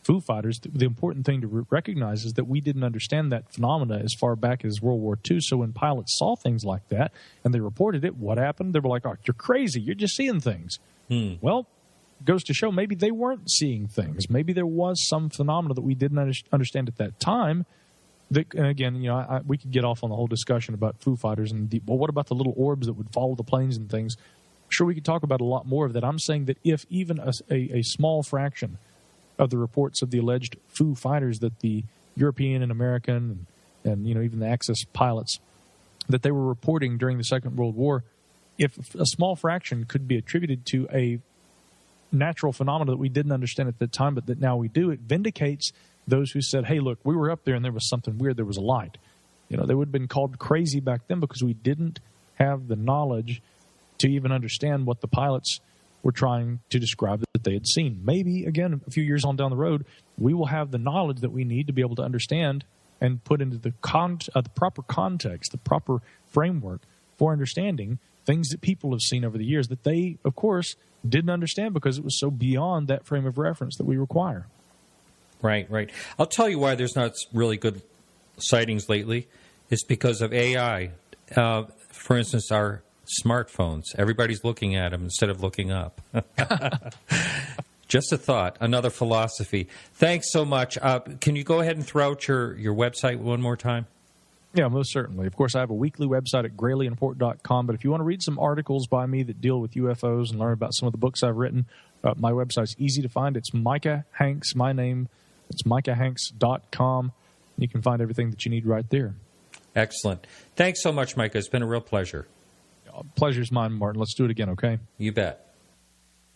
S9: Foo Fighters. The important thing to recognize is that we didn't understand that phenomena as far back as World War II. So when pilots saw things like that and they reported it, what happened? They were like, "Oh, you're crazy. You're just seeing things." Well, it goes to show maybe they weren't seeing things. Maybe there was some phenomena that we didn't understand at that time. And again, we could get off on the whole discussion about Foo Fighters and what about the little orbs that would follow the planes and things? Sure, we could talk about a lot more of that. I'm saying that if even a small fraction of the reports of the alleged Foo Fighters that the European and American and even the Axis pilots that they were reporting during the Second World War, if a small fraction could be attributed to a natural phenomena that we didn't understand at the time, but that now we do, it vindicates those who said, "Hey, look, we were up there and there was something weird. There was a light." They would have been called crazy back then because we didn't have the knowledge to even understand what the pilots were trying to describe that they had seen. Maybe, again, a few years on down the road, we will have the knowledge that we need to be able to understand and put into the proper context, the proper framework for understanding things that people have seen over the years that they, of course, didn't understand because it was so beyond that frame of reference that we require.
S6: Right. I'll tell you why there's not really good sightings lately. It's because of AI. For instance, our smartphones. Everybody's looking at them instead of looking up. Just a thought, another philosophy. Thanks so much. Can you go ahead and throw out your website one more time?
S9: Yeah, most certainly. Of course, I have a weekly website at GrayleeandPort.com, but if you want to read some articles by me that deal with UFOs and learn about some of the books I've written, my website's easy to find. It's Micah Hanks, my name. It's MicahHanks.com. You can find everything that you need right there.
S6: Excellent. Thanks so much, Micah. It's been a real pleasure.
S9: Pleasure's mine, Martin. Let's do it again, okay?
S6: You bet.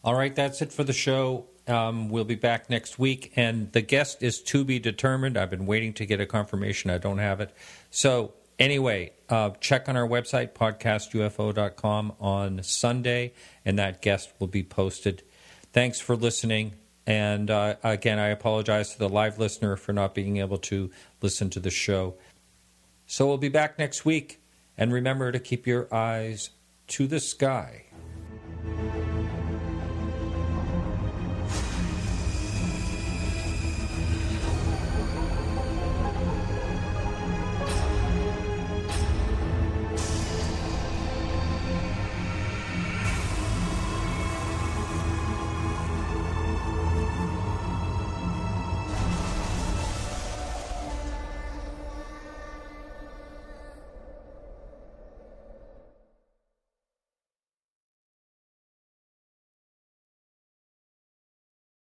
S6: All right, that's it for the show. We'll be back next week, and the guest is to be determined. I've been waiting to get a confirmation. I don't have it. So anyway, check on our website, podcastufo.com, on Sunday, and that guest will be posted. Thanks for listening. And again, I apologize to the live listener for not being able to listen to the show. So we'll be back next week. And remember to keep your eyes to the sky.